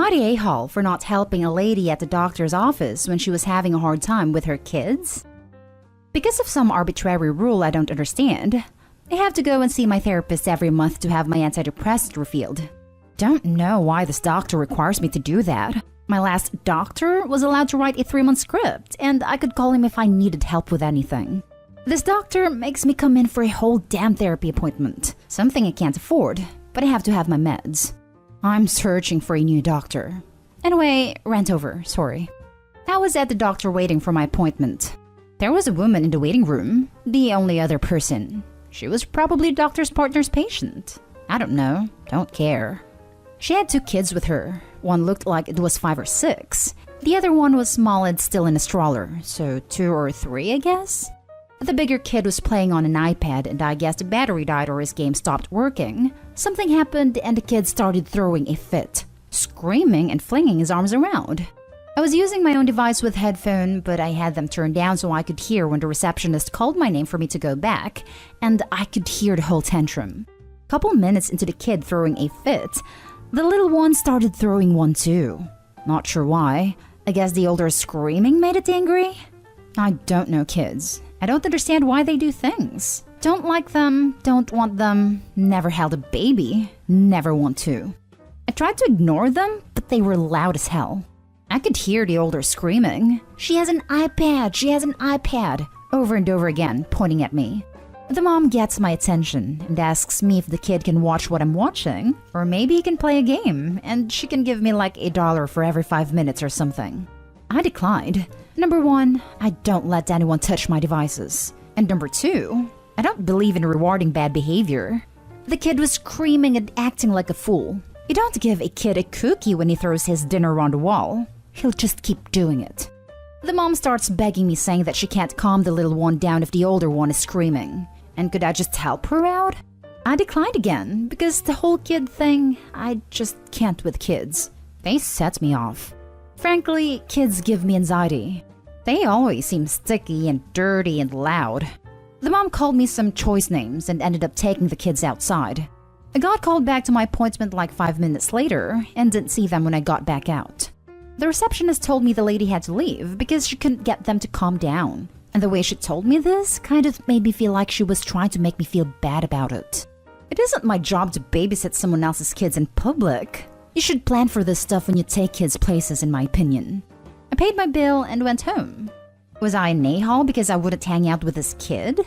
I the a-hole for not helping a lady at the doctor's office when she was having a hard time with her kids? Because of some arbitrary rule I don't understand, I have to go and see my therapist every month to have my antidepressant refilled. Don't know why this doctor requires me to do that. My last doctor was allowed to write a 3-month script, and I could call him if I needed help with anything. This doctor makes me come in for a whole damn therapy appointment, something I can't afford, but I have to have my meds. I'm searching for a new doctor. Anyway, rant over, sorry. I was at the doctor waiting for my appointment. There was a woman in the waiting room, the only other person. She was probably the doctor's partner's patient. I don't know, don't care. She had 2 kids with her. One looked like it was 5 or 6. The other one was small and still in a stroller, so 2 or 3, I guess? The bigger kid was playing on an iPad, and I guess the battery died or his game stopped working. Something happened and the kid started throwing a fit, screaming and flinging his arms around. I was using my own device with headphone, but I had them turned down so I could hear when the receptionist called my name for me to go back, and I could hear the whole tantrum. Couple minutes into the kid throwing a fit, the little one started throwing one too. Not sure why. I guess the older screaming made it angry? I don't know kids. I don't understand why they do things. Don't like them, don't want them, never held a baby, never want to. I tried to ignore them, but they were loud as hell. I could hear the older screaming, "She has an iPad, she has an iPad," over and over again, pointing at me. The mom gets my attention and asks me if the kid can watch what I'm watching, or maybe he can play a game, and she can give me like $1 for every 5 minutes or something. I declined. Number 1, I don't let anyone touch my devices. And number 2, I don't believe in rewarding bad behavior. The kid was screaming and acting like a fool. You don't give a kid a cookie when he throws his dinner on the wall. He'll just keep doing it. The mom starts begging me, saying that she can't calm the little one down if the older one is screaming. And could I just help her out? I declined again, because the whole kid thing, I just can't with kids. They set me off. Frankly, kids give me anxiety. They always seem sticky and dirty and loud. The mom called me some choice names and ended up taking the kids outside. I got called back to my appointment like 5 minutes later and didn't see them when I got back out. The receptionist told me the lady had to leave because she couldn't get them to calm down. And the way she told me this kind of made me feel like she was trying to make me feel bad about it. It isn't my job to babysit someone else's kids in public. You should plan for this stuff when you take kids places, in my opinion. I paid my bill and went home. Was I an a-hole because I wouldn't hang out with this kid?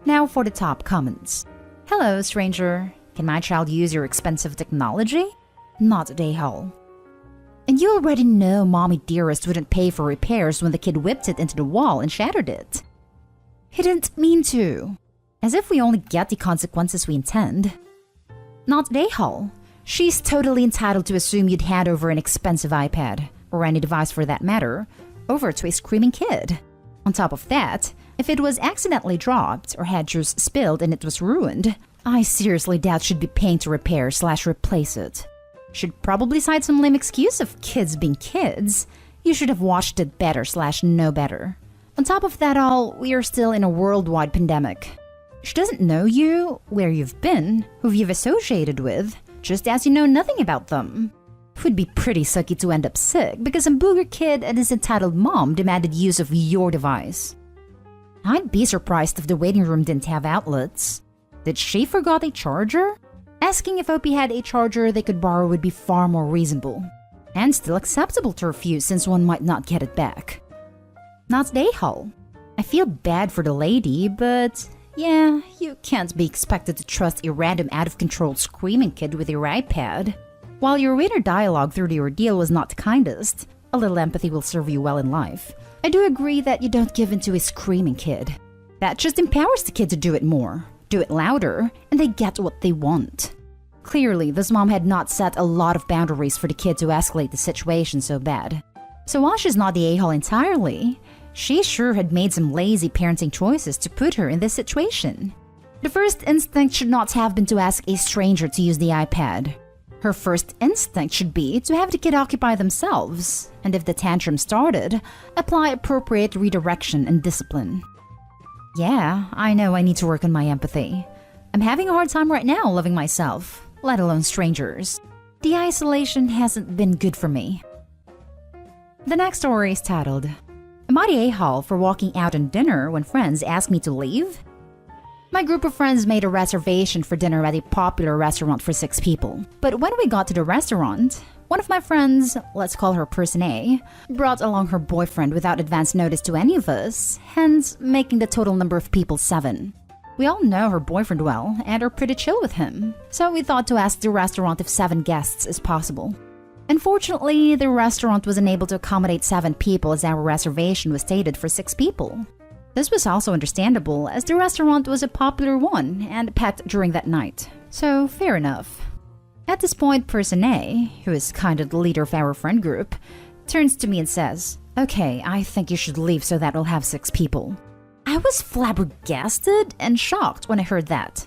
Now for the top comments. Hello, stranger. Can my child use your expensive technology? Not an a-hole. And you already know Mommy Dearest wouldn't pay for repairs when the kid whipped it into the wall and shattered it. He didn't mean to. As if we only get the consequences we intend. Not an a-hole. She's totally entitled to assume you'd hand over an expensive iPad, or any device for that matter, over to a screaming kid. On top of that, if it was accidentally dropped or had juice spilled and it was ruined, I seriously doubt she'd be paying to repair/replace it. Should probably cite some lame excuse of kids being kids. You should have watched it better/know better. On top of that all, we are still in a worldwide pandemic. She doesn't know you, where you've been, who you've associated with, just as you know nothing about them. It would be pretty sucky to end up sick because some booger kid and his entitled mom demanded use of your device. I'd be surprised if the waiting room didn't have outlets. Did she forgot a charger? Asking if OP had a charger they could borrow would be far more reasonable. And still acceptable to refuse since one might not get it back. Not an a-hole. I feel bad for the lady, but yeah, you can't be expected to trust a random out-of-control screaming kid with your iPad. While your inner dialogue through the ordeal was not the kindest, a little empathy will serve you well in life. I do agree that you don't give in to a screaming kid. That just empowers the kid to do it more, do it louder, and they get what they want. Clearly, this mom had not set a lot of boundaries for the kid to escalate the situation so bad. So while she's not the a-hole entirely, she sure had made some lazy parenting choices to put her in this situation. The first instinct should not have been to ask a stranger to use the iPad. Her first instinct should be to have the kid occupy themselves, and if the tantrum started, apply appropriate redirection and discipline. Yeah, I know I need to work on my empathy. I'm having a hard time right now loving myself, let alone strangers. The isolation hasn't been good for me. The next story is titled, Am I the a-hole for walking out on dinner when friends ask me to leave? My group of friends made a reservation for dinner at a popular restaurant for 6 people. But when we got to the restaurant, one of my friends, let's call her Person A, brought along her boyfriend without advance notice to any of us, hence making the total number of people 7. We all know her boyfriend well and are pretty chill with him, so we thought to ask the restaurant if 7 guests is possible. Unfortunately, the restaurant was unable to accommodate 7 people as our reservation was stated for 6 people. This was also understandable as the restaurant was a popular one and packed during that night, so fair enough. At this point, Person A, who is kind of the leader of our friend group, turns to me and says, "Okay, I think you should leave so that we'll have 6 people." I was flabbergasted and shocked when I heard that.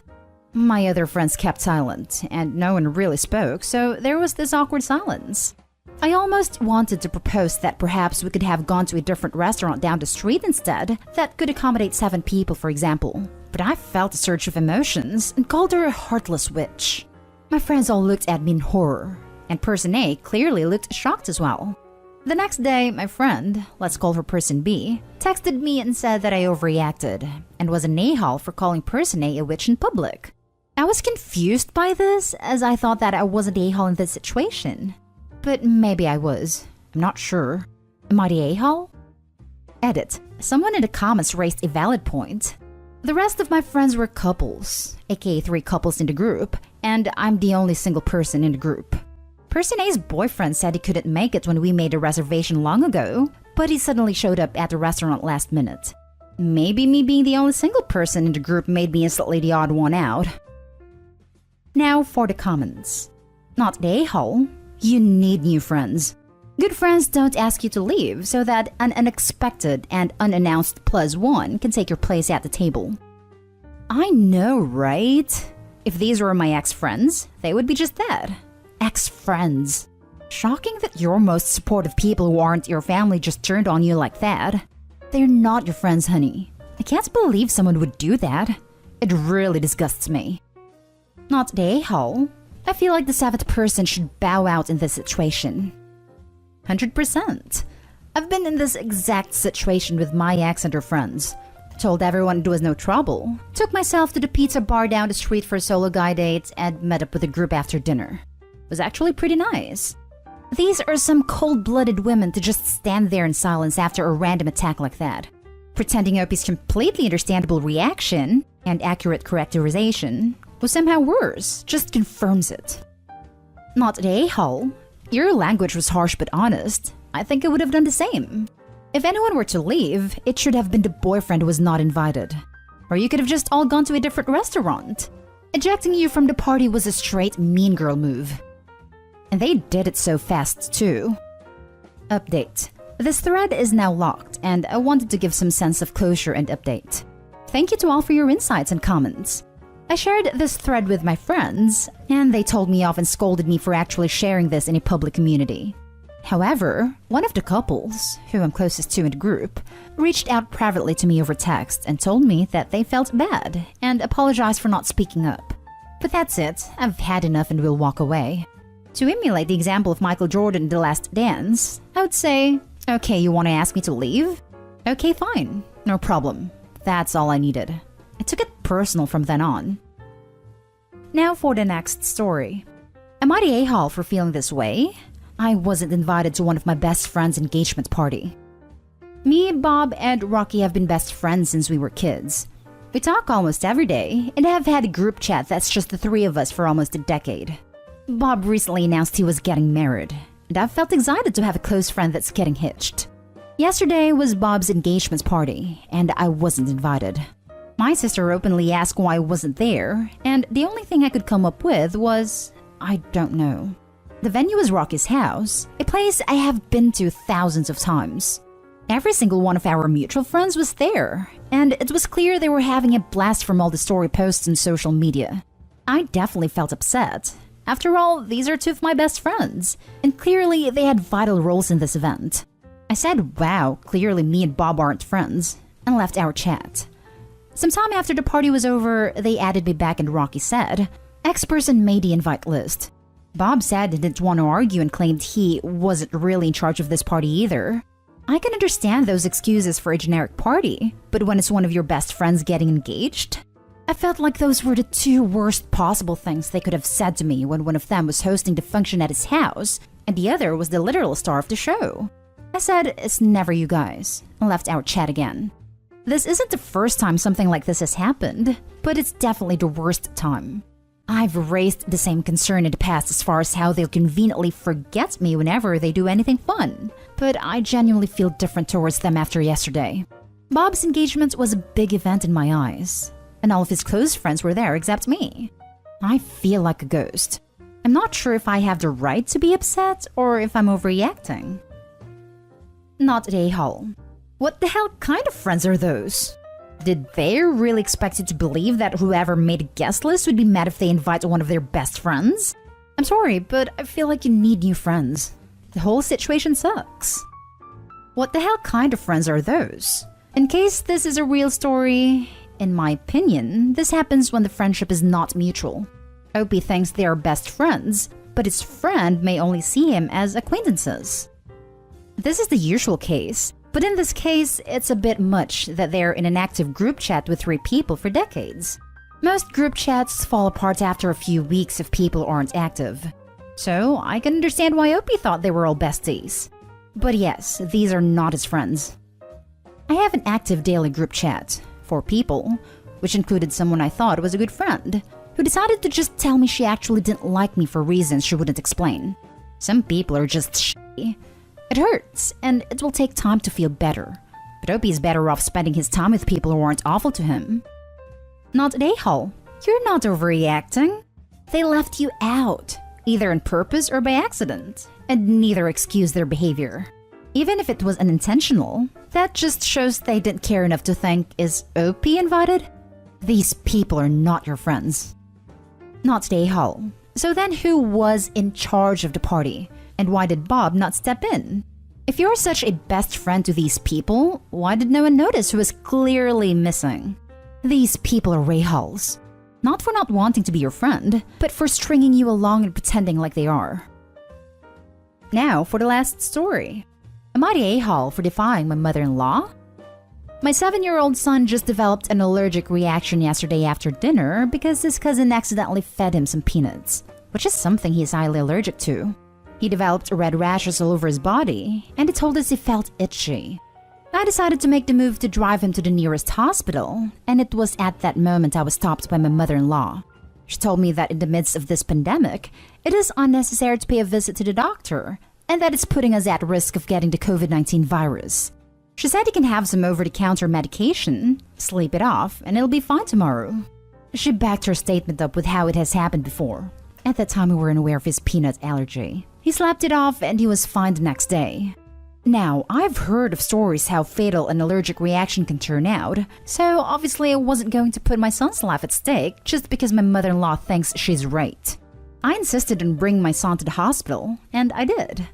My other friends kept silent, and no one really spoke, so there was this awkward silence. I almost wanted to propose that perhaps we could have gone to a different restaurant down the street instead that could accommodate 7 people, for example. But I felt a surge of emotions and called her a heartless witch. My friends all looked at me in horror, and Person A clearly looked shocked as well. The next day, my friend, let's call her Person B, texted me and said that I overreacted and was an a-hole for calling Person A witch in public. I was confused by this as I thought that I wasn't a-hole in this situation. But maybe I was. I'm not sure. Am I the a-hole? Edit. Someone in the comments raised a valid point. The rest of my friends were couples, aka 3 couples in the group, and I'm the only single person in the group. Person A's boyfriend said he couldn't make it when we made a reservation long ago, but he suddenly showed up at the restaurant last minute. Maybe me being the only single person in the group made me instantly the odd one out. Now for the comments. Not the a-hole. You need new friends. Good friends don't ask you to leave so that an unexpected and unannounced +1 can take your place at the table. I know, right? If these were my ex-friends, they would be just that. Ex-friends. Shocking that your most supportive people who aren't your family just turned on you like that. They're not your friends, honey. I can't believe someone would do that. It really disgusts me. Not the a-hole. I feel like the 7th person should bow out in this situation. 100%. I've been in this exact situation with my ex and her friends. Told everyone it was no trouble. Took myself to the pizza bar down the street for a solo guy date and met up with a group after dinner. It was actually pretty nice. These are some cold-blooded women to just stand there in silence after a random attack like that. Pretending OP's completely understandable reaction and accurate characterization was somehow worse, just confirms it. Not the a-hole. Your language was harsh but honest. I think I would have done the same. If anyone were to leave, it should have been the boyfriend who was not invited. Or you could have just all gone to a different restaurant. Ejecting you from the party was a straight mean girl move. And they did it so fast too. Update. This thread is now locked and I wanted to give some sense of closure and update. Thank you to all for your insights and comments. I shared this thread with my friends, and they told me off and scolded me for actually sharing this in a public community. However, one of the couples, who I'm closest to in the group, reached out privately to me over text and told me that they felt bad and apologized for not speaking up. But that's it, I've had enough and will walk away. To emulate the example of Michael Jordan in The Last Dance, I would say, okay, you want to ask me to leave? Okay, fine, no problem. That's all I needed. I took it personal from then on. Now for the next story. Am I the a-hole for feeling this way? I wasn't invited to one of my best friend's engagement party. Me, Bob, and Rocky have been best friends since we were kids. We talk almost every day and have had a group chat that's just the 3 of us for almost a decade. Bob recently announced he was getting married, and I felt excited to have a close friend that's getting hitched. Yesterday was Bob's engagement party, and I wasn't invited. My sister openly asked why I wasn't there, and the only thing I could come up with was, I don't know. The venue was Rocky's house, a place I have been to thousands of times. Every single one of our mutual friends was there, and it was clear they were having a blast from all the story posts on social media. I definitely felt upset. After all, these are 2 of my best friends, and clearly they had vital roles in this event. I said, wow, clearly me and Bob aren't friends, and left our chat. Sometime after the party was over, they added me back and Rocky said, X person made the invite list. Bob said he didn't want to argue and claimed he wasn't really in charge of this party either. I can understand those excuses for a generic party, but when it's one of your best friends getting engaged? I felt like those were the two worst possible things they could have said to me when one of them was hosting the function at his house, and the other was the literal star of the show. I said, "It's never you guys," and left our chat again. This isn't the first time something like this has happened, but it's definitely the worst time. I've raised the same concern in the past as far as how they'll conveniently forget me whenever they do anything fun, but I genuinely feel different towards them after yesterday. Bob's engagement was a big event in my eyes, and all of his close friends were there except me. I feel like a ghost. I'm not sure if I have the right to be upset or if I'm overreacting. Not at A-Hall. What the hell kind of friends are those? Did they really expect you to believe that whoever made a guest list would be mad if they invite one of their best friends? I'm sorry, but I feel like you need new friends. The whole situation sucks. What the hell kind of friends are those? In case this is a real story, in my opinion, this happens when the friendship is not mutual. Opie thinks they are best friends, but his friend may only see him as acquaintances. This is the usual case. But in this case, it's a bit much that they're in an active group chat with 3 people for decades. Most group chats fall apart after a few weeks if people aren't active. So I can understand why Opie thought they were all besties. But yes, these are not his friends. I have an active daily group chat, 4 people, which included someone I thought was a good friend, who decided to just tell me she actually didn't like me for reasons she wouldn't explain. Some people are just shitty. It hurts, and it will take time to feel better. But Opie's better off spending his time with people who aren't awful to him. Not at A-Hall. You're not overreacting. They left you out, either on purpose or by accident, and neither excuse their behavior. Even if it was unintentional, that just shows they didn't care enough to think, is Opie invited? These people are not your friends. Not at A-Hall. So then who was in charge of the party? And why did Bob not step in? If you're such a best friend to these people, why did no one notice who was clearly missing? These people are A-Halls. Not for not wanting to be your friend, but for stringing you along and pretending like they are. Now for the last story. Am I the A-Hall for defying my mother-in-law? My 7-year-old son just developed an allergic reaction yesterday after dinner because his cousin accidentally fed him some peanuts, which is something he is highly allergic to. He developed red rashes all over his body, and he told us he felt itchy. I decided to make the move to drive him to the nearest hospital, and it was at that moment I was stopped by my mother-in-law. She told me that in the midst of this pandemic, it is unnecessary to pay a visit to the doctor, and that it's putting us at risk of getting the COVID-19 virus. She said he can have some over-the-counter medication, sleep it off, and it'll be fine tomorrow. She backed her statement up with how it has happened before. At that time we weren't aware of his peanut allergy. He slept it off and he was fine the next day. Now, I've heard of stories how fatal an allergic reaction can turn out, so obviously I wasn't going to put my son's life at stake just because my mother-in-law thinks she's right. I insisted on bringing my son to the hospital, and I did.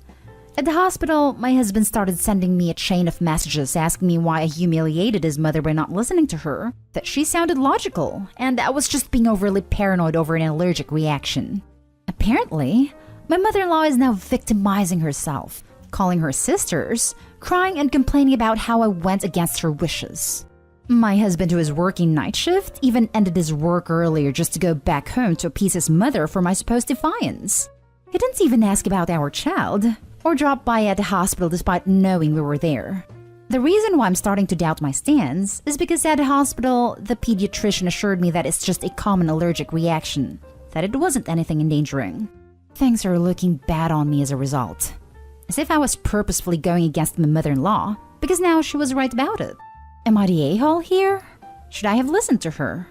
At the hospital, my husband started sending me a chain of messages asking me why I humiliated his mother by not listening to her, that she sounded logical, and I was just being overly paranoid over an allergic reaction. Apparently, my mother-in-law is now victimizing herself, calling her sisters, crying and complaining about how I went against her wishes. My husband, who is working night shift, even ended his work earlier just to go back home to appease his mother for my supposed defiance. He didn't even ask about our child, or drop by at the hospital despite knowing we were there. The reason why I'm starting to doubt my stance is because at the hospital, the pediatrician assured me that it's just a common allergic reaction, that it wasn't anything endangering. Things are looking bad on me as a result. As if I was purposefully going against my mother-in-law, because now she was right about it. Am I the a-hole here? Should I have listened to her?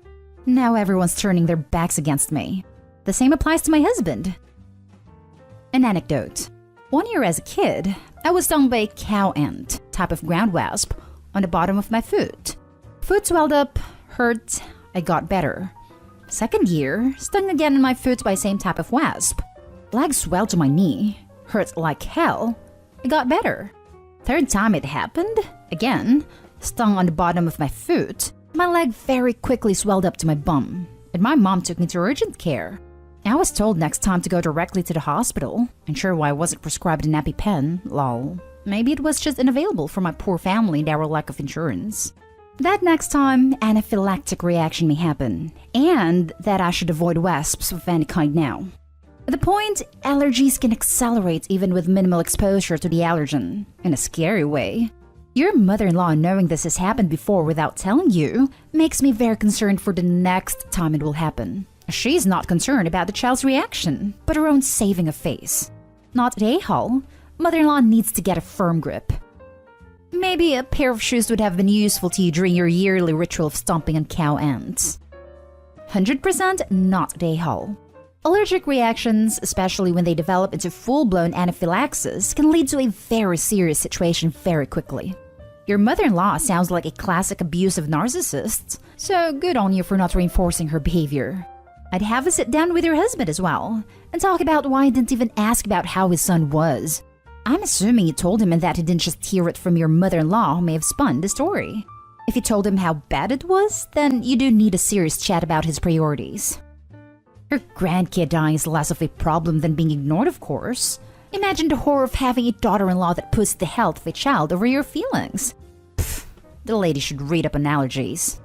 Now everyone's turning their backs against me. The same applies to my husband. An anecdote. 1 year as a kid, I was stung by a cow ant, type of ground wasp, on the bottom of my foot. Foot swelled up, hurt, I got better. Second year, stung again in my foot by same type of wasp. Leg swelled to my knee, hurt like hell, I got better. Third time it happened, again, stung on the bottom of my foot, my leg very quickly swelled up to my bum, and my mom took me to urgent care. I was told next time to go directly to the hospital. Unsure why I wasn't prescribed an EpiPen, lol. Maybe it was just unavailable for my poor family and our lack of insurance. That next time, anaphylactic reaction may happen, and that I should avoid wasps of any kind now. At the point, allergies can accelerate even with minimal exposure to the allergen, in a scary way. Your mother-in-law knowing this has happened before without telling you makes me very concerned for the next time it will happen. She's not concerned about the child's reaction, but her own saving of face. Not at a-hole, mother-in-law needs to get a firm grip. Maybe a pair of shoes would have been useful to you during your yearly ritual of stomping on cow ants. 100% not at a-hole. Allergic reactions, especially when they develop into full-blown anaphylaxis, can lead to a very serious situation very quickly. Your mother-in-law sounds like a classic abusive narcissist, so good on you for not reinforcing her behavior. I'd have a sit down with your husband as well, and talk about why he didn't even ask about how his son was. I'm assuming you told him and that he didn't just hear it from your mother-in-law who may have spun the story. If you told him how bad it was, then you do need a serious chat about his priorities. Your grandkid dying is less of a problem than being ignored, of course. Imagine the horror of having a daughter-in-law that puts the health of a child over your feelings. Pfft, the lady should read up on allergies.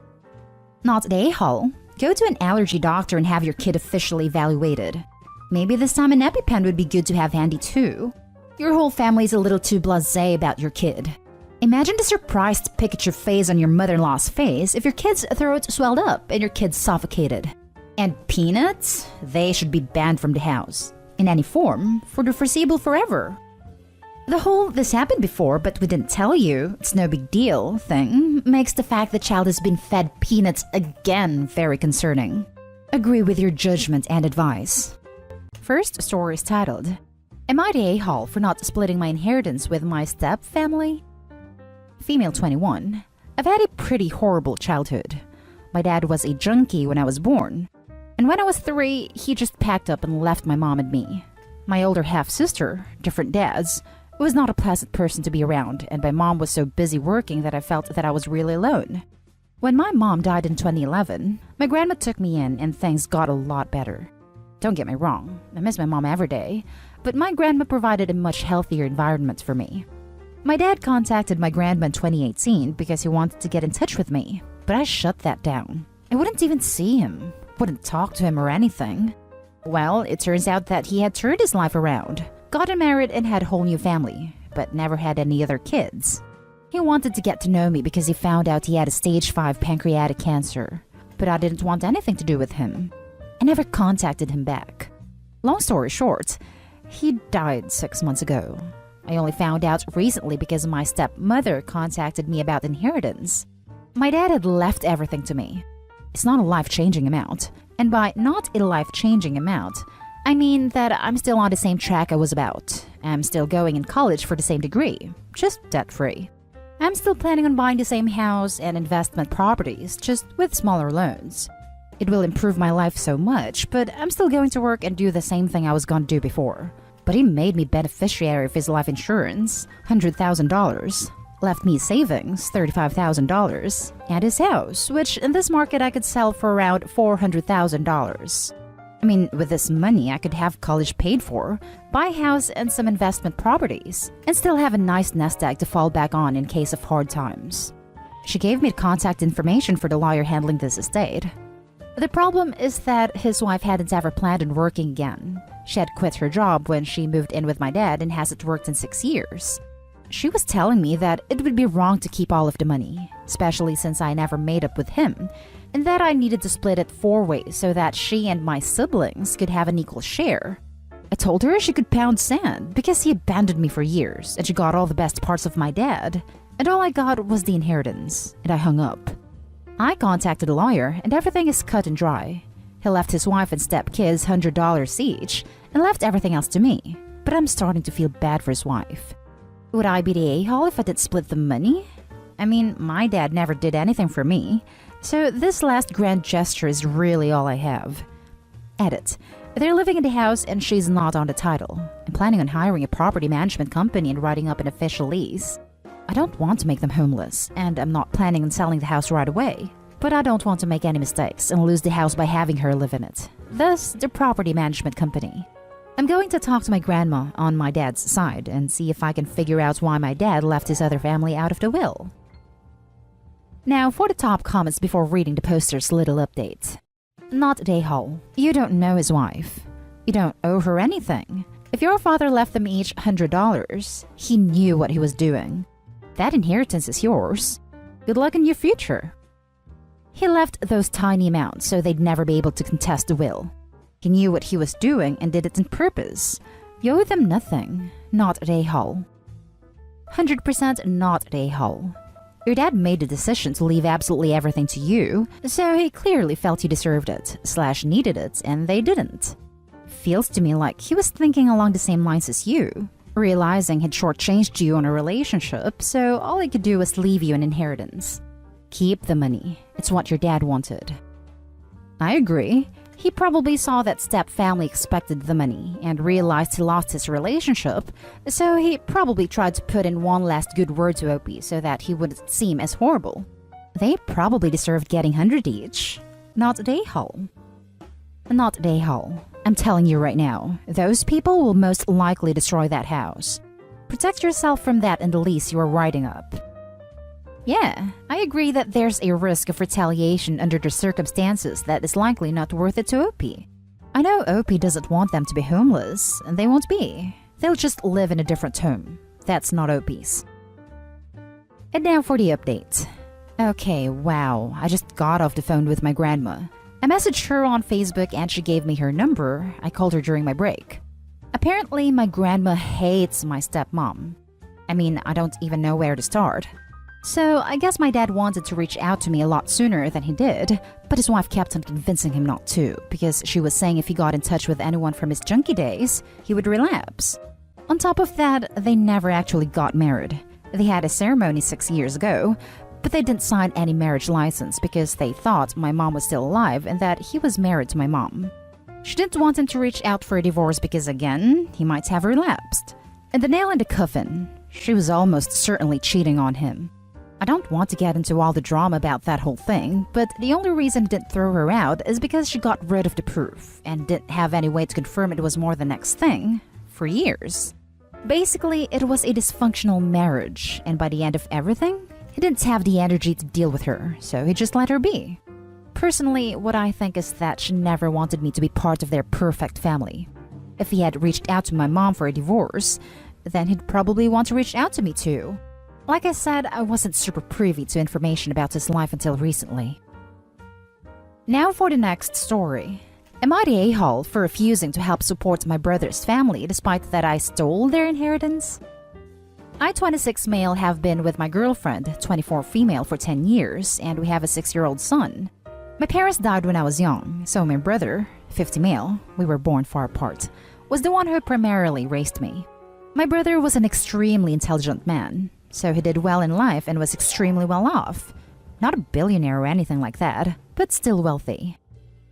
Not at a-hole. Go to an allergy doctor and have your kid officially evaluated. Maybe this time an EpiPen would be good to have handy too. Your whole family is a little too blasé about your kid. Imagine the surprised Pikachu face on your mother-in-law's face if your kid's throat swelled up and your kid suffocated. And peanuts? They should be banned from the house, in any form, for the foreseeable forever. The whole "this happened before, but we didn't tell you, it's no big deal" thing makes the fact the child has been fed peanuts again very concerning. Agree with your judgment and advice. First story is titled, "Am I the a-hole for not splitting my inheritance with my step-family?" Female 21. I've had a pretty horrible childhood. My dad was a junkie when I was born. And when I was 3, he just packed up and left my mom and me. My older half-sister, different dads, was not a pleasant person to be around, and my mom was so busy working that I felt that I was really alone. When my mom died in 2011, my grandma took me in and things got a lot better. Don't get me wrong, I miss my mom every day, but my grandma provided a much healthier environment for me. My dad contacted my grandma in 2018 because he wanted to get in touch with me, but I shut that down. I wouldn't even see him, wouldn't talk to him or anything. Well, it turns out that he had turned his life around, gotten married and had a whole new family, but never had any other kids. He wanted to get to know me because he found out he had a stage 5 pancreatic cancer, but I didn't want anything to do with him. I never contacted him back. Long story short, he died 6 months ago. I only found out recently because my stepmother contacted me about inheritance. My dad had left everything to me. It's not a life-changing amount. And by not a life-changing amount, I mean that I'm still on the same track I was about. I'm still going in college for the same degree, just debt-free. I'm still planning on buying the same house and investment properties, just with smaller loans. It will improve my life so much, but I'm still going to work and do the same thing I was going to do before. But he made me beneficiary of his life insurance, $100,000. Left me savings, $35,000, and his house, which in this market I could sell for around $400,000. I mean, with this money I could have college paid for, buy a house and some investment properties, and still have a nice nest egg to fall back on in case of hard times. She gave me the contact information for the lawyer handling this estate. The problem is that his wife hadn't ever planned on working again. She had quit her job when she moved in with my dad and hasn't worked in 6 years. She was telling me that it would be wrong to keep all of the money, especially since I never made up with him, and that I needed to split it 4 ways so that she and my siblings could have an equal share. I told her she could pound sand because he abandoned me for years and she got all the best parts of my dad, and all I got was the inheritance, and I hung up. I contacted a lawyer and everything is cut and dry. He left his wife and stepkids $100 each and left everything else to me, but I'm starting to feel bad for his wife. Would I be the a-hole if I did split the money? I mean, my dad never did anything for me, so this last grand gesture is really all I have. Edit. They're living in the house and she's not on the title. I'm planning on hiring a property management company and writing up an official lease. I don't want to make them homeless, and I'm not planning on selling the house right away. But I don't want to make any mistakes and lose the house by having her live in it. thus the property management company. I'm going to talk to my grandma on my dad's side and see if I can figure out why my dad left his other family out of the will. Now for the top comments before reading the poster's little update. Not a-hole. You don't know his wife. You don't owe her anything. If your father left them each $100, he knew what he was doing. That inheritance is yours. Good luck in your future. He left those tiny amounts so they'd never be able to contest the will. He knew what he was doing and did it on purpose. You owe them nothing. Not a-hole. 100% not a-hole. Your dad made the decision to leave absolutely everything to you, so he clearly felt you deserved it, / needed it, and they didn't. Feels to me like he was thinking along the same lines as you, realizing he'd shortchanged you on a relationship, so all he could do was leave you an inheritance. Keep the money. It's what your dad wanted. I agree. He probably saw that step family expected the money and realized he lost his relationship, so he probably tried to put in one last good word to Opie so that he wouldn't seem as horrible. They probably deserved getting 100 each. Not a-hole. Not a-hole. I'm telling you right now, those people will most likely destroy that house. Protect yourself from that in the lease you are writing up. Yeah, I agree that there's a risk of retaliation under the circumstances that is likely not worth it to Opie. I know Opie doesn't want them to be homeless, and they won't be. They'll just live in a different home. That's not Opie's. And now for the update. Okay, wow, I just got off the phone with my grandma. I messaged her on Facebook and she gave me her number. I called her during my break. Apparently, my grandma hates my stepmom. I mean, I don't even know where to start. So I guess my dad wanted to reach out to me a lot sooner than he did, but his wife kept on convincing him not to, because she was saying if he got in touch with anyone from his junkie days, he would relapse. On top of that, they never actually got married. They had a ceremony 6 years ago, but they didn't sign any marriage license because they thought my mom was still alive and that he was married to my mom. She didn't want him to reach out for a divorce because, again, he might have relapsed. And the nail in the coffin, she was almost certainly cheating on him. I don't want to get into all the drama about that whole thing, but the only reason I didn't throw her out is because she got rid of the proof and didn't have any way to confirm it was more the next thing for years. Basically, it was a dysfunctional marriage, and by the end of everything, he didn't have the energy to deal with her, so he just let her be. Personally, what I think is that she never wanted me to be part of their perfect family. If he had reached out to my mom for a divorce, then he'd probably want to reach out to me too. Like I said, I wasn't super privy to information about his life until recently. Now for the next story. Am I the a-hole for refusing to help support my brother's family despite that I stole their inheritance? I, 26 male, have been with my girlfriend, 24 female, for 10 years, and we have a 6-year-old son. My parents died when I was young, so my brother, 50 male, we were born far apart, was the one who primarily raised me. My brother was an extremely intelligent man, so he did well in life and was extremely well off. Not a billionaire or anything like that, but still wealthy.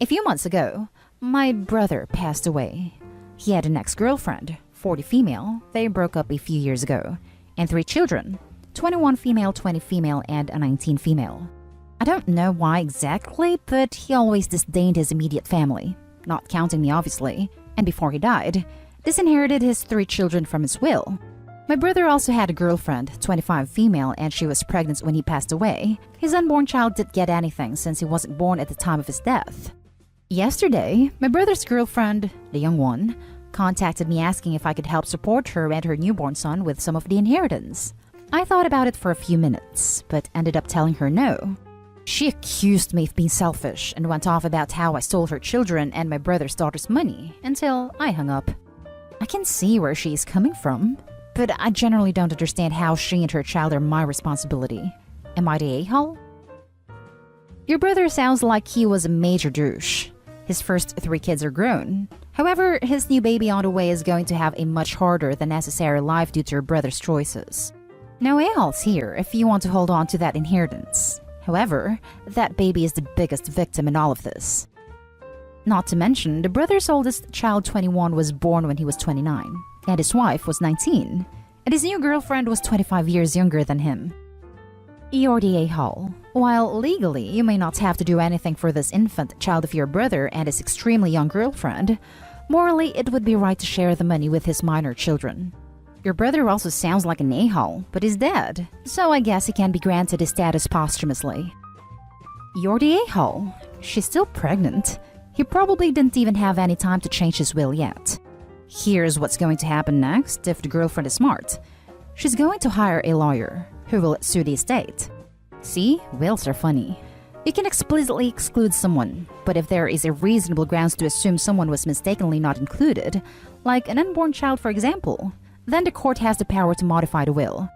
A few months ago, my brother passed away. He had an ex-girlfriend, 40 female, they broke up a few years ago, and 3 children, 21 female, 20 female, and a 19 female. I don't know why exactly, but he always disdained his immediate family, not counting me obviously, and before he died, disinherited his 3 children from his will. My brother also had a girlfriend, 25 female, and she was pregnant when he passed away. His unborn child didn't get anything since he wasn't born at the time of his death. Yesterday, my brother's girlfriend, the young one, contacted me asking if I could help support her and her newborn son with some of the inheritance. I thought about it for a few minutes, but ended up telling her no. She accused me of being selfish and went off about how I stole her children and my brother's daughter's money until I hung up. I can see where she's coming from, but I generally don't understand how she and her child are my responsibility. Am I the a-hole? Your brother sounds like he was a major douche. His first 3 kids are grown. However, his new baby on the way is going to have a much harder than necessary life due to your brother's choices. No a-holes here if you want to hold on to that inheritance. However, that baby is the biggest victim in all of this. Not to mention, the brother's oldest child, 21, was born when he was 29, and his wife was 19, and his new girlfriend was 25 years younger than him. You're the a-hole. While legally you may not have to do anything for this infant child of your brother and his extremely young girlfriend, morally it would be right to share the money with his minor children. Your brother also sounds like an a-hole, but he's dead, so I guess he can be granted his status posthumously. You're the a-hole. She's still pregnant. He probably didn't even have any time to change his will yet. Here's what's going to happen next if the girlfriend is smart. She's going to hire a lawyer who will sue the estate. See, wills are funny. You can explicitly exclude someone, but if there is a reasonable grounds to assume someone was mistakenly not included, like an unborn child for example, then the court has the power to modify the will.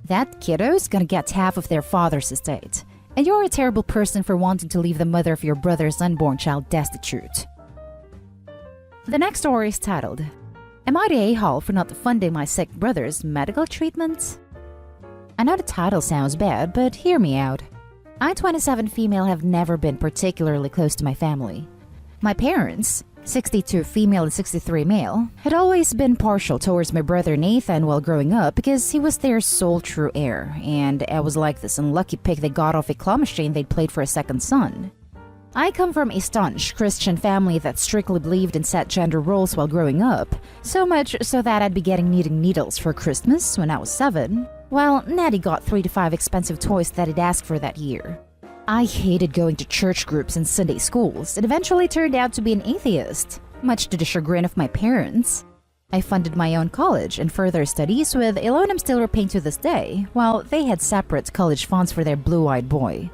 That kiddo's gonna get half of their father's estate, and you're a terrible person for wanting to leave the mother of your brother's unborn child destitute. The next story is titled, Am I the a-hole for not funding my sick brother's medical treatment? I know the title sounds bad, but hear me out. I, 27 female, have never been particularly close to my family. My parents, 62 female and 63 male, had always been partial towards my brother Nathan while growing up because he was their sole true heir, and I was like this unlucky pig they got off a claw machine they'd played for a second son. I come from a staunch Christian family that strictly believed in set gender roles while growing up, so much so that I'd be getting knitting needles for Christmas when I was 7, while Natty got 3 to 5 expensive toys that he'd asked for that year. I hated going to church groups and Sunday schools and eventually turned out to be an atheist, much to the chagrin of my parents. I funded my own college and further studies with a loan I'm still repaying to this day, while they had separate college funds for their blue-eyed boy.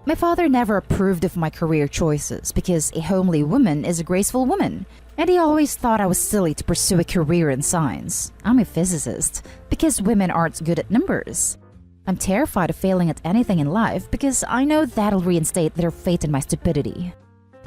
My father never approved of my career choices because a homely woman is a graceful woman, and he always thought I was silly to pursue a career in science. I'm a physicist because women aren't good at numbers. I'm terrified of failing at anything in life because I know that'll reinstate their faith in my stupidity.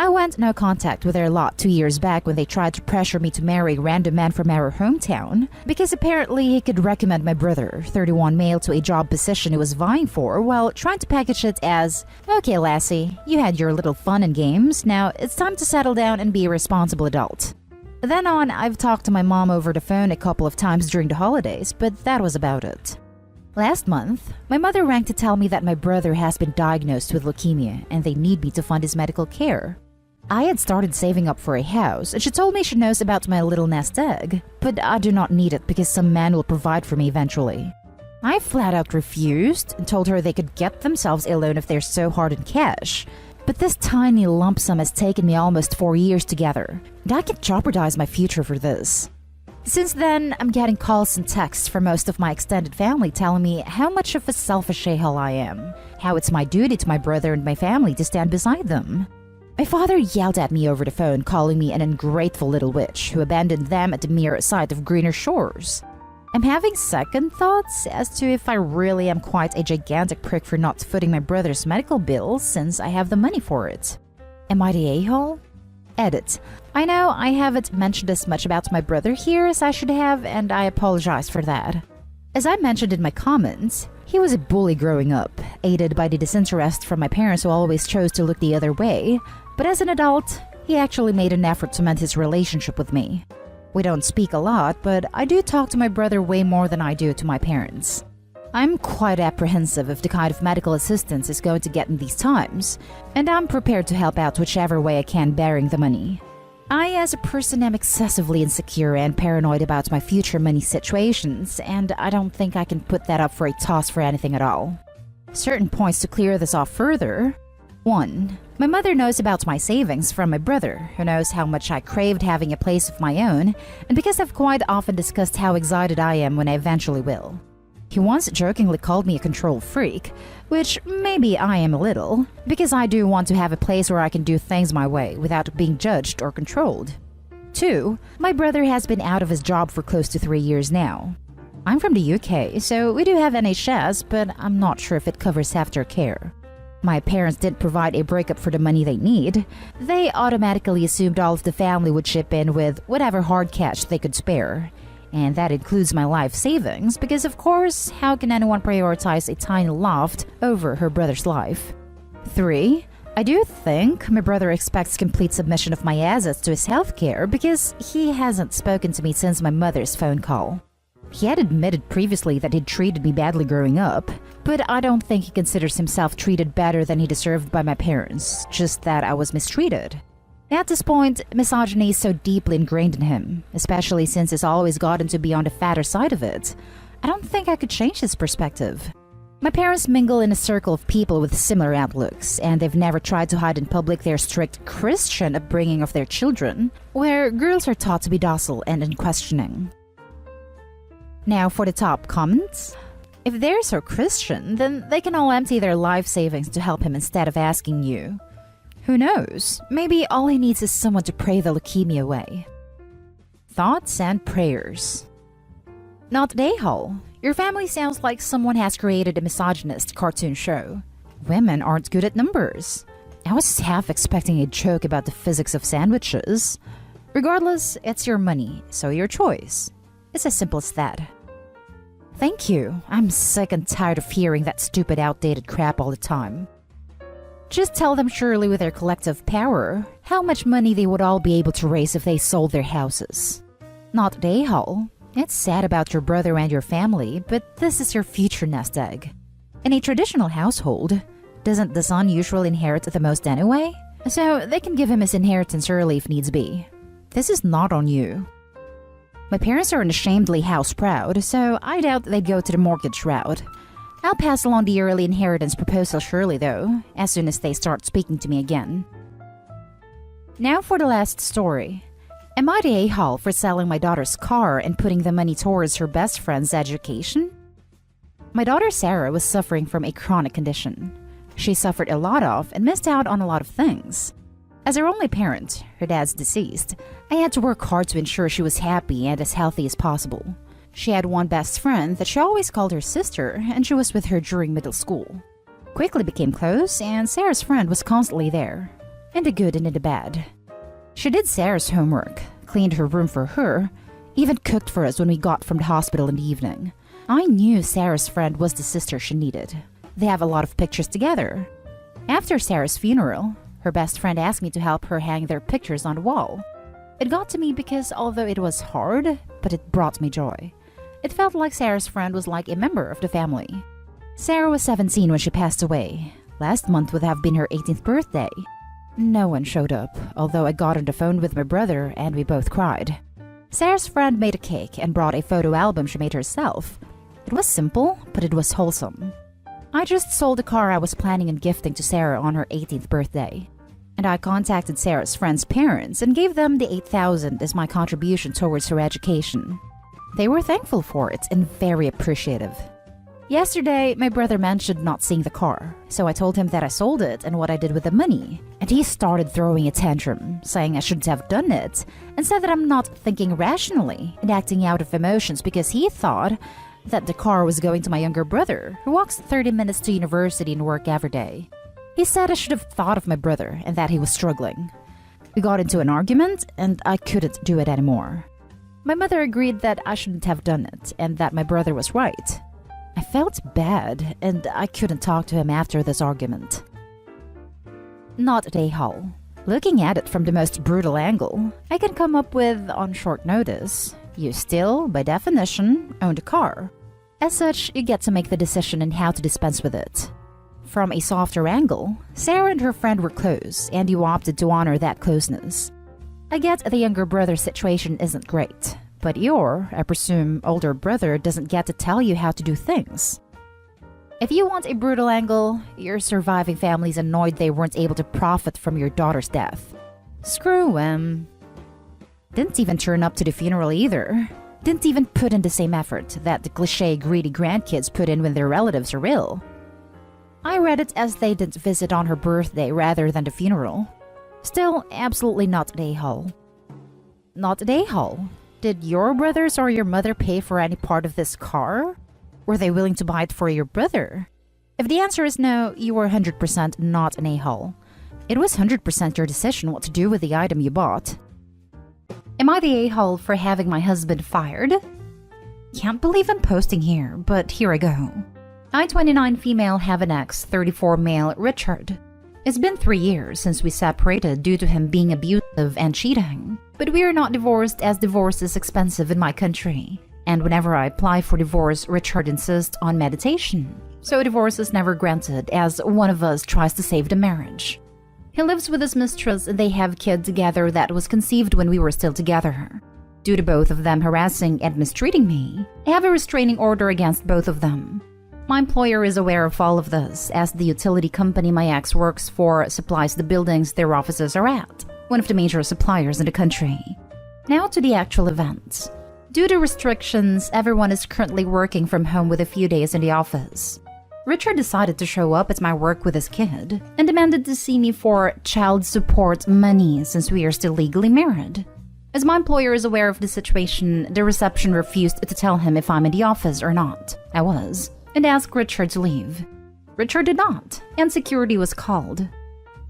I went no contact with their lot 2 years back when they tried to pressure me to marry a random man from our hometown because apparently he could recommend my brother, 31 male, to a job position he was vying for while trying to package it as, "Okay, lassie, you had your little fun and games, now it's time to settle down and be a responsible adult." Then on, I've talked to my mom over the phone a couple of times during the holidays, but that was about it. Last month, my mother rang to tell me that my brother has been diagnosed with leukemia and they need me to fund his medical care. I had started saving up for a house, and she told me she knows about my little nest egg, but I do not need it because some man will provide for me eventually. I flat out refused and told her they could get themselves a loan if they're so hard in cash, but this tiny lump sum has taken me almost 4 years together, and I can't jeopardize my future for this. Since then, I'm getting calls and texts from most of my extended family telling me how much of a selfish a-hole I am, how it's my duty to my brother and my family to stand beside them. My father yelled at me over the phone, calling me an ungrateful little witch who abandoned them at the mere sight of greener shores. I'm having second thoughts as to if I really am quite a gigantic prick for not footing my brother's medical bills since I have the money for it. Am I the a-hole? Edit. I know I haven't mentioned as much about my brother here as I should have, and I apologize for that. As I mentioned in my comments, he was a bully growing up, aided by the disinterest from my parents who always chose to look the other way, but as an adult, he actually made an effort to mend his relationship with me. We don't speak a lot, but I do talk to my brother way more than I do to my parents. I'm quite apprehensive of the kind of medical assistance he's going to get in these times, and I'm prepared to help out whichever way I can bearing the money. I, as a person, am excessively insecure and paranoid about my future money situations, and I don't think I can put that up for a toss for anything at all. Certain points to clear this off further. 1. My mother knows about my savings from my brother, who knows how much I craved having a place of my own, and because I've quite often discussed how excited I am when I eventually will. He once jokingly called me a control freak, which maybe I am a little, because I do want to have a place where I can do things my way without being judged or controlled. 2. My brother has been out of his job for close to 3 years now. I'm from the UK, so we do have NHS, but I'm not sure if it covers aftercare. My parents didn't provide a breakup for the money they need. They automatically assumed all of the family would chip in with whatever hard cash they could spare. And that includes my life savings, because of course, how can anyone prioritize a tiny loft over her brother's life? 3. I do think my brother expects complete submission of my assets to his healthcare because he hasn't spoken to me since my mother's phone call. He had admitted previously that he'd treated me badly growing up, but I don't think he considers himself treated better than he deserved by my parents, just that I was mistreated. At this point, misogyny is so deeply ingrained in him, especially since he's always gotten to be on the fatter side of it. I don't think I could change his perspective. My parents mingle in a circle of people with similar outlooks, and they've never tried to hide in public their strict Christian upbringing of their children, where girls are taught to be docile and unquestioning. Now for the top comments. If they're so Christian, then they can all empty their life savings to help him instead of asking you. Who knows? Maybe all he needs is someone to pray the leukemia away. Thoughts and prayers. Not a-hole. Your family sounds like someone has created a misogynist cartoon show. Women aren't good at numbers. I was half expecting a joke about the physics of sandwiches. Regardless, it's your money, so your choice. It's as simple as that. Thank you. I'm sick and tired of hearing that stupid outdated crap all the time. Just tell them surely with their collective power how much money they would all be able to raise if they sold their houses. Not a-hole. It's sad about your brother and your family, but this is your future nest egg. In a traditional household, doesn't the son usually inherit the most anyway? So they can give him his inheritance early if needs be. This is not on you. My parents are unashamedly house proud, so I doubt they'd go to the mortgage route. I'll pass along the early inheritance proposal surely though, as soon as they start speaking to me again. Now for the last story. Am I the a-hole for selling my daughter's car and putting the money towards her best friend's education? My daughter Sarah was suffering from a chronic condition. She suffered a lot of and missed out on a lot of things. As her only parent, her dad's deceased, I had to work hard to ensure she was happy and as healthy as possible. She had one best friend that she always called her sister, and she was with her during middle school. Quickly became close, and Sarah's friend was constantly there, in the good and in the bad. She did Sarah's homework, cleaned her room for her, even cooked for us when we got from the hospital in the evening. I knew Sarah's friend was the sister she needed. They have a lot of pictures together. After Sarah's funeral, her best friend asked me to help her hang their pictures on the wall. It got to me because although it was hard, but it brought me joy. It felt like Sarah's friend was like a member of the family. Sarah was 17 when she passed away. Last month would have been her 18th birthday. No one showed up, although I got on the phone with my brother and we both cried. Sarah's friend made a cake and brought a photo album she made herself. It was simple, but it was wholesome. I just sold the car I was planning on gifting to Sarah on her 18th birthday. And I contacted Sarah's friend's parents and gave them the $8,000 as my contribution towards her education. They were thankful for it and very appreciative. Yesterday, my brother mentioned not seeing the car, so I told him that I sold it and what I did with the money. And he started throwing a tantrum, saying I shouldn't have done it, and said that I'm not thinking rationally and acting out of emotions because he thought that the car was going to my younger brother, who walks 30 minutes to university and work every day. He said I should have thought of my brother and that he was struggling. We got into an argument and I couldn't do it anymore. My mother agreed that I shouldn't have done it and that my brother was right. I felt bad and I couldn't talk to him after this argument. Not a-hole. Looking at it from the most brutal angle, I can come up with, on short notice, you still, by definition, owned a car. As such, you get to make the decision on how to dispense with it. From a softer angle, Sarah and her friend were close, and you opted to honor that closeness. I get the younger brother situation isn't great, but your, I presume, older brother doesn't get to tell you how to do things. If you want a brutal angle, your surviving family's annoyed they weren't able to profit from your daughter's death. Screw him. Didn't even turn up to the funeral either. Didn't even put in the same effort that the cliché greedy grandkids put in when their relatives are ill. I read it as they didn't visit on her birthday rather than the funeral. Still, absolutely not a-hole. Not a-hole. Did your brothers or your mother pay for any part of this car? Were they willing to buy it for your brother? If the answer is no, you were 100% not an a-hole. It was 100% your decision what to do with the item you bought. Am I the a-hole for having my husband fired? Can't believe I'm posting here, but here I go. I, 29 female, have an ex, 34 male, Richard. It's been 3 years since we separated due to him being abusive and cheating. But we are not divorced as divorce is expensive in my country. And whenever I apply for divorce, Richard insists on meditation. So divorce is never granted as one of us tries to save the marriage. He lives with his mistress and they have a kid together that was conceived when we were still together. Due to both of them harassing and mistreating me, I have a restraining order against both of them. My employer is aware of all of this, as the utility company my ex works for supplies the buildings their offices are at, one of the major suppliers in the country. Now to the actual events. Due to restrictions, everyone is currently working from home with a few days in the office. Richard decided to show up at my work with his kid and demanded to see me for child support money since we are still legally married. As my employer is aware of the situation, the reception refused to tell him if I'm in the office or not. I was, and asked Richard to leave. Richard did not, and security was called.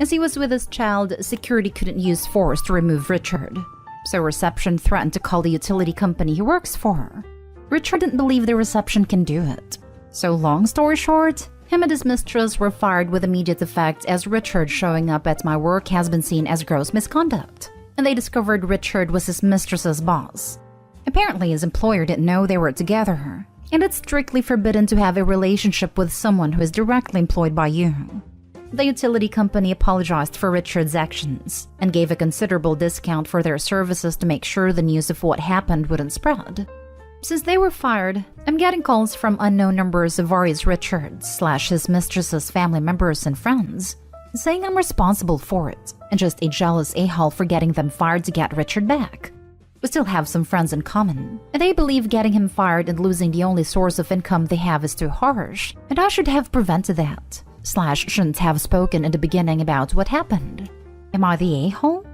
As he was with his child, security couldn't use force to remove Richard, so reception threatened to call the utility company he works for. Richard didn't believe the reception can do it. So long story short, him and his mistress were fired with immediate effect, as Richard showing up at my work has been seen as gross misconduct, and they discovered Richard was his mistress's boss. Apparently his employer didn't know they were together, and it's strictly forbidden to have a relationship with someone who is directly employed by you. The utility company apologized for Richard's actions and gave a considerable discount for their services to make sure the news of what happened wouldn't spread. Since they were fired, I'm getting calls from unknown numbers of various Richards / his mistress's family members and friends, saying I'm responsible for it and just a jealous a-hole for getting them fired to get Richard back. We still have some friends in common, and they believe getting him fired and losing the only source of income they have is too harsh, and I should have prevented that. / shouldn't have spoken in the beginning about what happened. Am I the a-hole?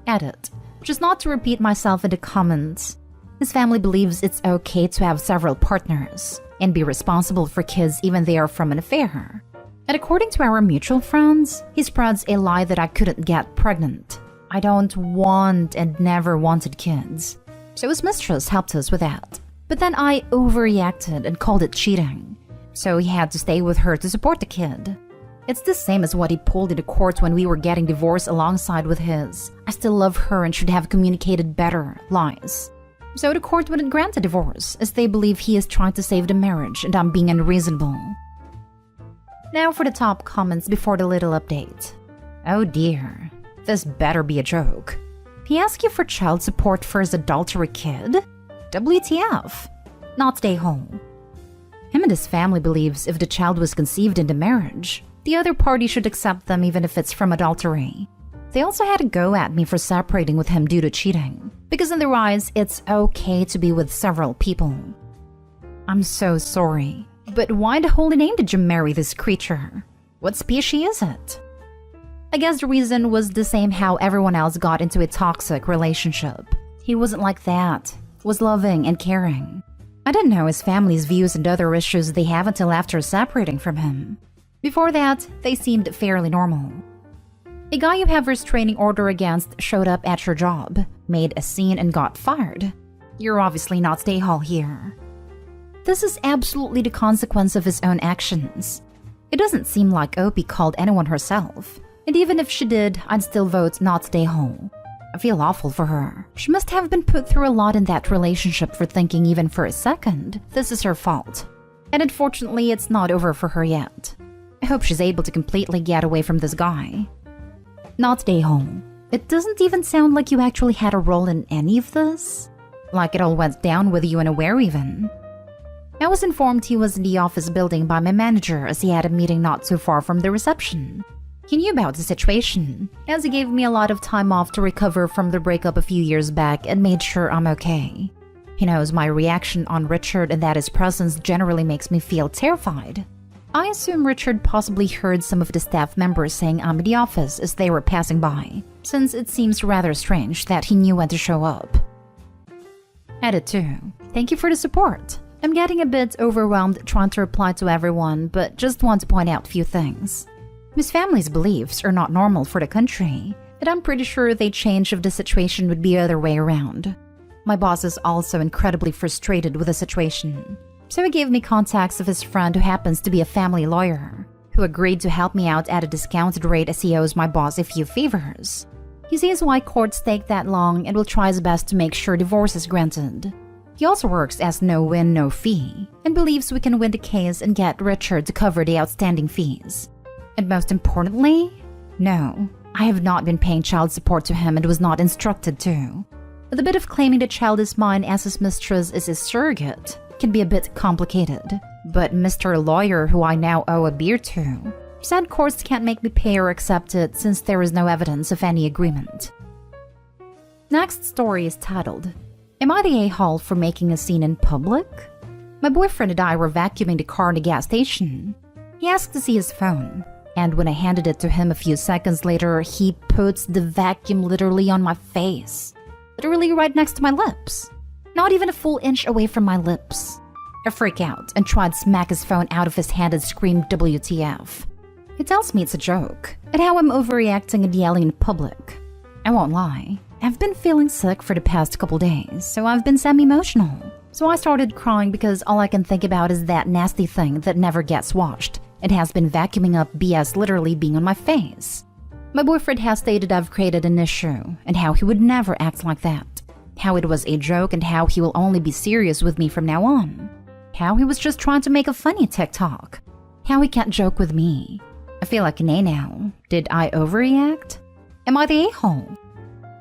Edit. Just not to repeat myself in the comments. His family believes it's okay to have several partners and be responsible for kids even they are from an affair. And according to our mutual friends, he spreads a lie that I couldn't get pregnant. I don't want and never wanted kids. So his mistress helped us with that. But then I overreacted and called it cheating. So he had to stay with her to support the kid. It's the same as what he pulled in the court when we were getting divorced alongside with his "I still love her and should have communicated better" lies. So the court wouldn't grant a divorce, as they believe he is trying to save the marriage and I'm being unreasonable. Now for the top comments before the little update. Oh dear, this better be a joke. He asked you for child support for his adultery kid? WTF? Not stay home. Him and his family believes if the child was conceived in the marriage, the other party should accept them even if it's from adultery. They also had a go at me for separating with him due to cheating, because in their eyes, it's okay to be with several people. I'm so sorry, but why the holy name did you marry this creature? What species is it? I guess the reason was the same how everyone else got into a toxic relationship. He wasn't like that, was loving and caring. I didn't know his family's views and other issues they have until after separating from him. Before that, they seemed fairly normal. A guy you have restraining order against showed up at your job, made a scene and got fired. You're obviously not stay hall here. This is absolutely the consequence of his own actions. It doesn't seem like Opie called anyone herself, and even if she did, I'd still vote not stay home. I feel awful for her. She must have been put through a lot in that relationship for thinking even for a second this is her fault. And unfortunately, it's not over for her yet. I hope she's able to completely get away from this guy. Not stay home. It doesn't even sound like you actually had a role in any of this. Like it all went down with you unaware even. I was informed he was in the office building by my manager as he had a meeting not too far from the reception. He knew about the situation, as he gave me a lot of time off to recover from the breakup a few years back and made sure I'm okay. He knows my reaction on Richard and that his presence generally makes me feel terrified. I assume Richard possibly heard some of the staff members saying I'm in the office as they were passing by, since it seems rather strange that he knew when to show up. Edit 2. Thank you for the support. I'm getting a bit overwhelmed trying to reply to everyone, but just want to point out a few things. His family's beliefs are not normal for the country, and I'm pretty sure they'd change if the situation would be the other way around. My boss is also incredibly frustrated with the situation, so he gave me contacts of his friend who happens to be a family lawyer, who agreed to help me out at a discounted rate as he owes my boss a few favors. He sees why courts take that long and will try his best to make sure divorce is granted. He also works as no win, no fee, and believes we can win the case and get Richard to cover the outstanding fees. And most importantly, no, I have not been paying child support to him and was not instructed to. The bit of claiming the child is mine as his mistress is his surrogate can be a bit complicated, but Mr. Lawyer, who I now owe a beer to, said courts can't make me pay or accept it since there is no evidence of any agreement. Next story is titled, Am I the a-hole for making a scene in public? My boyfriend and I were vacuuming the car in the gas station. He asked to see his phone, and when I handed it to him a few seconds later, he puts the vacuum literally on my face. Literally right next to my lips. Not even a full inch away from my lips. I freak out and try to smack his phone out of his hand and scream WTF. He tells me it's a joke, and how I'm overreacting and yelling in public. I won't lie, I've been feeling sick for the past couple days, so I've been semi-emotional. So I started crying because all I can think about is that nasty thing that never gets washed. It has been vacuuming up BS literally being on my face. My boyfriend has stated I've created an issue, and how he would never act like that. How it was a joke and how he will only be serious with me from now on. How he was just trying to make a funny TikTok. How he can't joke with me. I feel like an A now. Did I overreact? Am I the a-hole?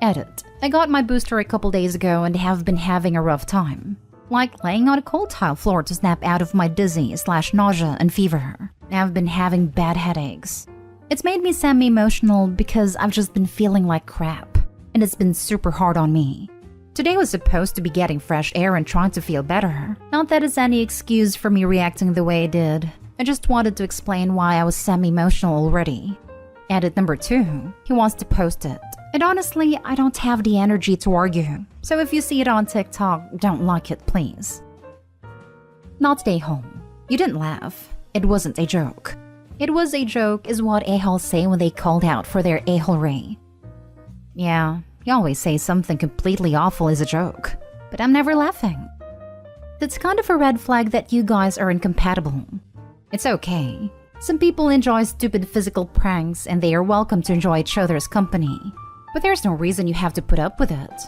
Edit. I got my booster a couple days ago and have been having a rough time. Like laying on a cold tile floor to snap out of my dizzy/nausea and fever. I've been having bad headaches. It's made me semi-emotional because I've just been feeling like crap. And it's been super hard on me. Today was supposed to be getting fresh air and trying to feel better. Not that it's any excuse for me reacting the way I did. I just wanted to explain why I was semi-emotional already. Edit number 2. He wants to post it. And honestly, I don't have the energy to argue. So if you see it on TikTok, don't like it, please. Not stay home. You didn't laugh. It wasn't a joke. It was a joke is what a-holes say when they called out for their a-holery. Yeah, you always say something completely awful is a joke. But I'm never laughing. That's kind of a red flag that you guys are incompatible. It's okay. Some people enjoy stupid physical pranks and they are welcome to enjoy each other's company. But there's no reason you have to put up with it.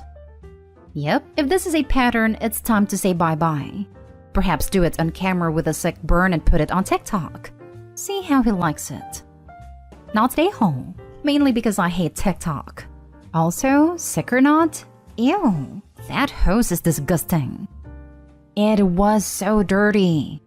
Yep, if this is a pattern, it's time to say bye-bye. Perhaps do it on camera with a sick burn and put it on TikTok. See how he likes it. Not stay home, mainly because I hate TikTok. Also, sick or not, ew, that hose is disgusting. It was so dirty.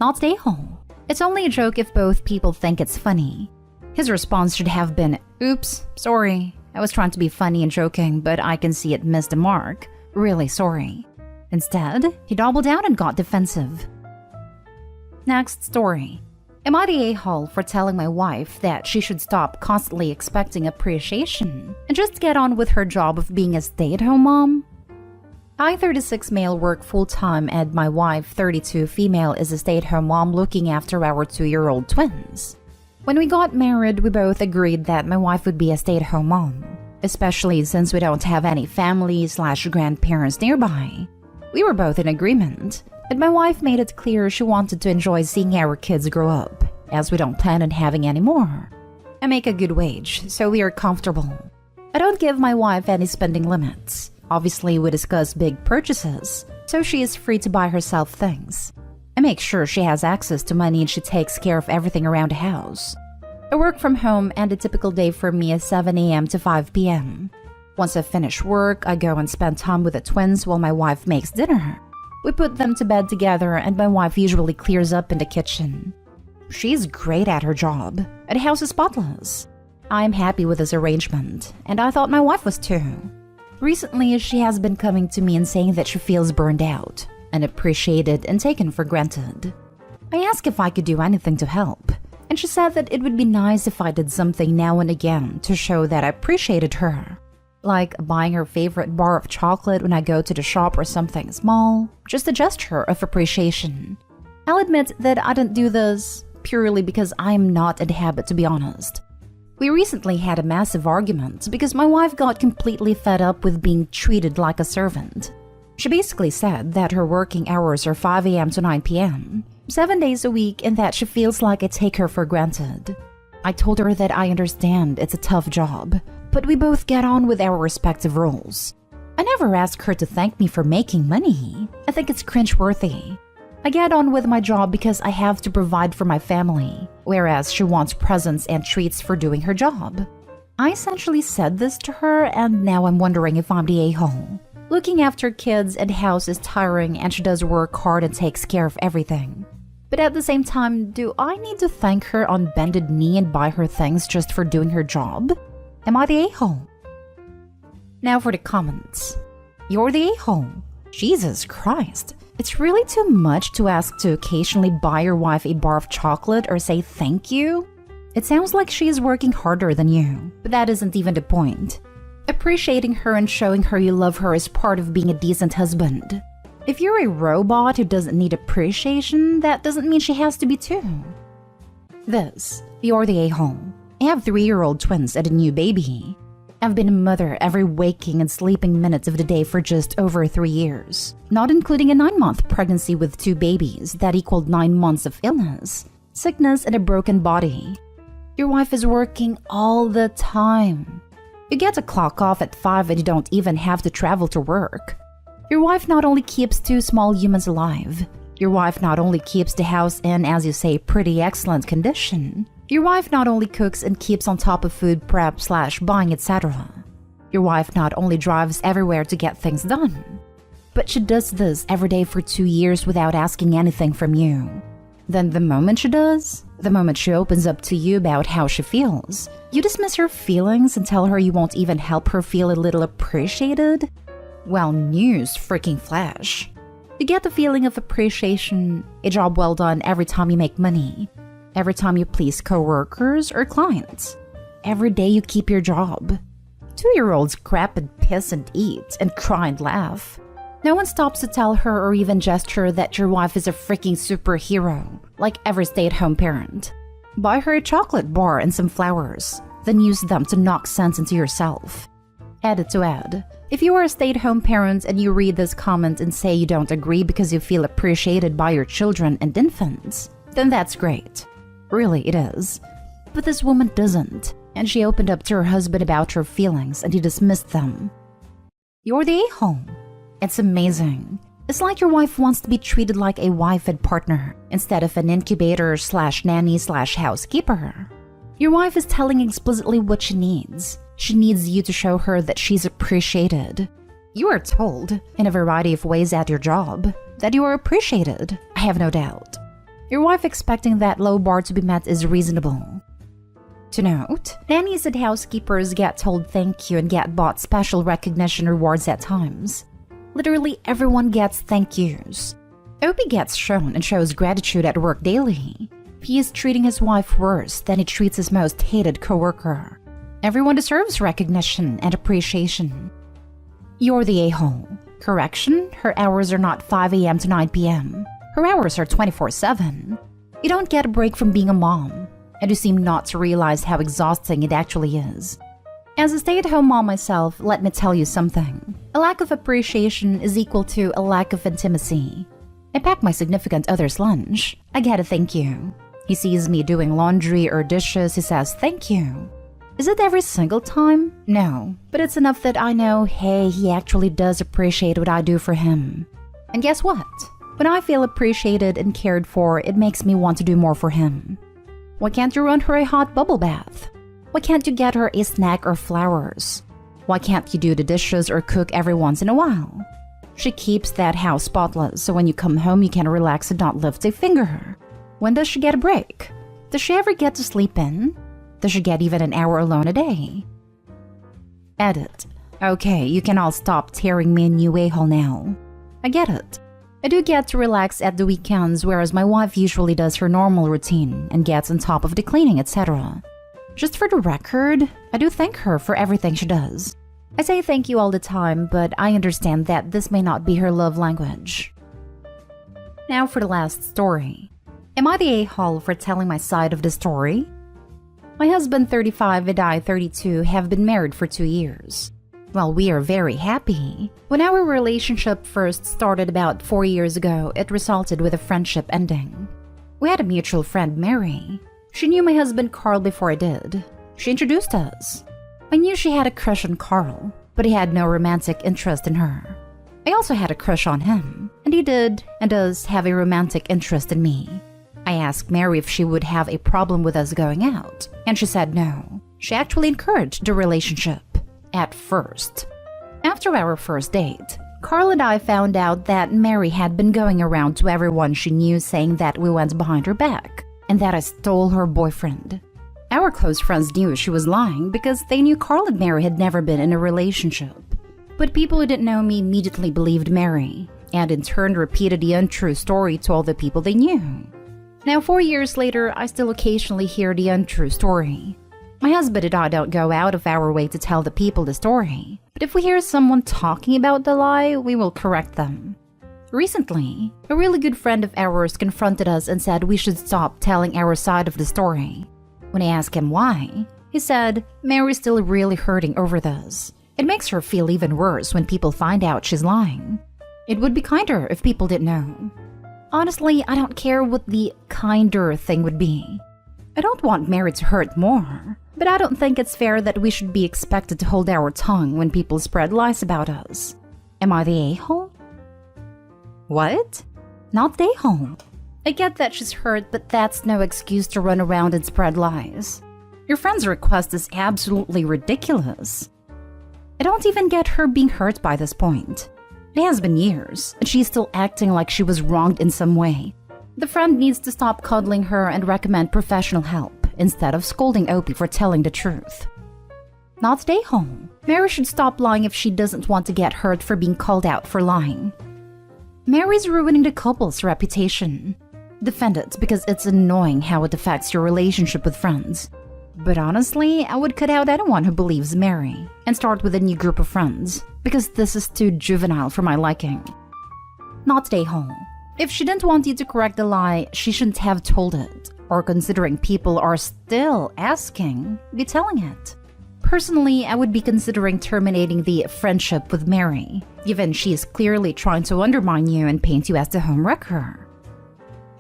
Not stay home. It's only a joke if both people think it's funny. His response should have been, oops, sorry. I was trying to be funny and joking, but I can see it missed the mark. Really sorry. Instead, he doubled down and got defensive. Next story. Am I the a-hole for telling my wife that she should stop constantly expecting appreciation and just get on with her job of being a stay-at-home mom? I, 36 male, work full-time and my wife, 32 female, is a stay-at-home mom looking after our 2-year-old twins. When we got married, we both agreed that my wife would be a stay-at-home mom, especially since we don't have any family/grandparents nearby. We were both in agreement, and my wife made it clear she wanted to enjoy seeing our kids grow up, as we don't plan on having any more. I make a good wage, so we are comfortable. I don't give my wife any spending limits. Obviously, we discuss big purchases, so she is free to buy herself things. I make sure she has access to money and she takes care of everything around the house. I work from home and a typical day for me is 7 a.m. to 5 p.m. Once I finish work, I go and spend time with the twins while my wife makes dinner. We put them to bed together and my wife usually clears up in the kitchen. She's great at her job, and the house is spotless. I'm happy with this arrangement, and I thought my wife was too. Recently, she has been coming to me and saying that she feels burned out, unappreciated, and taken for granted. I asked if I could do anything to help, and she said that it would be nice if I did something now and again to show that I appreciated her. Like buying her favorite bar of chocolate when I go to the shop or something small, just a gesture of appreciation. I'll admit that I didn't do this purely because I'm not in the habit, to be honest. We recently had a massive argument because my wife got completely fed up with being treated like a servant. She basically said that her working hours are 5 a.m. to 9 p.m., 7 days a week, and that she feels like I take her for granted. I told her that I understand it's a tough job, but we both get on with our respective roles. I I never ask her to thank me for making money. I think it's cringeworthy. I get on with my job because I have to provide for my family, whereas she wants presents and treats for doing her job. I essentially said this to her, and now I'm wondering if I'm the a-hole. Looking after kids and house is tiring, and she does work hard and takes care of everything. But at the same time, do I need to thank her on bended knee and buy her things just for doing her job? Am I the a-hole? Now for the comments. You're the a-hole. Jesus Christ. It's really too much to ask to occasionally buy your wife a bar of chocolate or say thank you. It sounds like she is working harder than you, but that isn't even the point. Appreciating her and showing her you love her is part of being a decent husband. If you're a robot who doesn't need appreciation, that doesn't mean she has to be too. You're the a-hole. I have 3-year-old twins and a new baby. I've been a mother every waking and sleeping minutes of the day for just over 3 years, not including a 9-month pregnancy with 2 babies that equaled 9 months of illness, sickness, and a broken body. Your wife is working all the time. You get to clock off at 5 and you don't even have to travel to work. Your wife not only keeps 2 small humans alive, your wife not only keeps the house in, as you say, pretty excellent condition, your wife not only cooks and keeps on top of food prep / buying, etc. Your wife not only drives everywhere to get things done, but she does this every day for 2 years without asking anything from you. Then the moment she does, the moment she opens up to you about how she feels, you dismiss her feelings and tell her you won't even help her feel a little appreciated? Well, news freaking flash. You get the feeling of appreciation, a job well done every time you make money, every time you please coworkers or clients, every day you keep your job. 2-year-olds crap and piss and eat and cry and laugh. No one stops to tell her or even gesture that your wife is a freaking superhero, like every stay-at-home parent. Buy her a chocolate bar and some flowers, then use them to knock sense into yourself. Edit to add. If you are a stay-at-home parent and you read this comment and say you don't agree because you feel appreciated by your children and infants, then that's great. Really, it is. But this woman doesn't, and she opened up to her husband about her feelings and he dismissed them. You're the a-hole. It's amazing. It's like your wife wants to be treated like a wife and partner instead of an incubator / nanny / housekeeper. Your wife is telling explicitly what she needs. She needs you to show her that she's appreciated. You are told, in a variety of ways at your job, that you are appreciated. I have no doubt. Your wife expecting that low bar to be met is reasonable. To note, nannies and housekeepers get told thank you and get bought special recognition rewards at times. Literally everyone gets thank yous. Opie gets shown and shows gratitude at work daily. He is treating his wife worse than he treats his most hated coworker. Everyone deserves recognition and appreciation. You're the a-hole. Correction, her hours are not 5 a.m. to 9 p.m. Her hours are 24/7. You don't get a break from being a mom, and you seem not to realize how exhausting it actually is. As a stay-at-home mom myself, let me tell you something. A lack of appreciation is equal to a lack of intimacy. I pack my significant other's lunch. I get a thank you. He sees me doing laundry or dishes, he says thank you. Is it every single time? No, but it's enough that I know, hey, he actually does appreciate what I do for him. And guess what? When I feel appreciated and cared for, it makes me want to do more for him. Why can't you run her a hot bubble bath? Why can't you get her a snack or flowers? Why can't you do the dishes or cook every once in a while? She keeps that house spotless, so when you come home you can relax and not lift a finger. When does she get a break? Does she ever get to sleep in? Does she get even an hour alone a day? Edit. Okay, you can all stop tearing me a new a-hole now. I get it. I do get to relax at the weekends, whereas my wife usually does her normal routine and gets on top of the cleaning, etc. Just for the record, I do thank her for everything she does. I say thank you all the time, but I understand that this may not be her love language. Now for the last story. Am I the a-hole for telling my side of the story? My husband, 35, and I, 32, have been married for 2 years. Well, we are very happy. When our relationship first started about 4 years ago, it resulted with a friendship ending. We had a mutual friend, Mary. She knew my husband Carl before I did. She introduced us. I knew she had a crush on Carl. but he had no romantic interest in her. I also had a crush on him, and he did and does have a romantic interest in me. I asked Mary if she would have a problem with us going out, and she said no. She actually encouraged the relationship, at first. After our first date, Carl and I found out that Mary had been going around to everyone she knew saying that we went behind her back, and that I stole her boyfriend. Our close friends knew she was lying because they knew Carl and Mary had never been in a relationship. But people who didn't know me immediately believed Mary, and in turn repeated the untrue story to all the people they knew. Now 4 years later, I still occasionally hear the untrue story. My husband and I don't go out of our way to tell the people the story, but if we hear someone talking about the lie, we will correct them. Recently, a really good friend of ours confronted us and said we should stop telling our side of the story. When I asked him why, he said, Mary's still really hurting over this. It makes her feel even worse when people find out she's lying. It would be kinder if people didn't know. Honestly, I don't care what the kinder thing would be. I don't want Mary to hurt more, but I don't think it's fair that we should be expected to hold our tongue when people spread lies about us. Am I the a-hole? What? Not the a-hole. I get that she's hurt, but that's no excuse to run around and spread lies. Your friend's request is absolutely ridiculous. I don't even get her being hurt by this point. It has been years, and she's still acting like she was wronged in some way. The friend needs to stop cuddling her and recommend professional help, instead of scolding Opie for telling the truth. Not stay home. Mary should stop lying if she doesn't want to get hurt for being called out for lying. Mary's ruining the couple's reputation. Defend it because it's annoying how it affects your relationship with friends. But honestly, I would cut out anyone who believes Mary and start with a new group of friends, because this is too juvenile for my liking. Not stay home. If she didn't want you to correct the lie, she shouldn't have told it, or considering people are still asking, be telling it. Personally, I would be considering terminating the friendship with Mary, given she is clearly trying to undermine you and paint you as the homewrecker.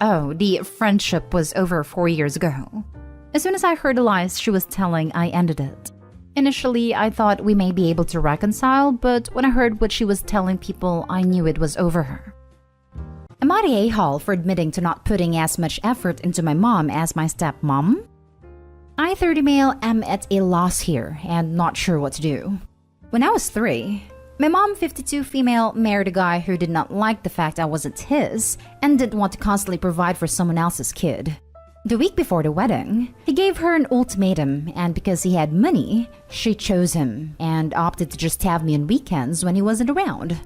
Oh, the friendship was over 4 years ago. As soon as I heard the lies she was telling, I ended it. Initially, I thought we may be able to reconcile, but when I heard what she was telling people, I knew it was over. Am I the a-hole for admitting to not putting as much effort into my mom as my stepmom? I, 30 male, am at a loss here and not sure what to do. When I was 3, my mom, 52 female, married a guy who did not like the fact I wasn't his and didn't want to constantly provide for someone else's kid. The week before the wedding, he gave her an ultimatum, and because he had money, she chose him and opted to just have me on weekends when he wasn't around.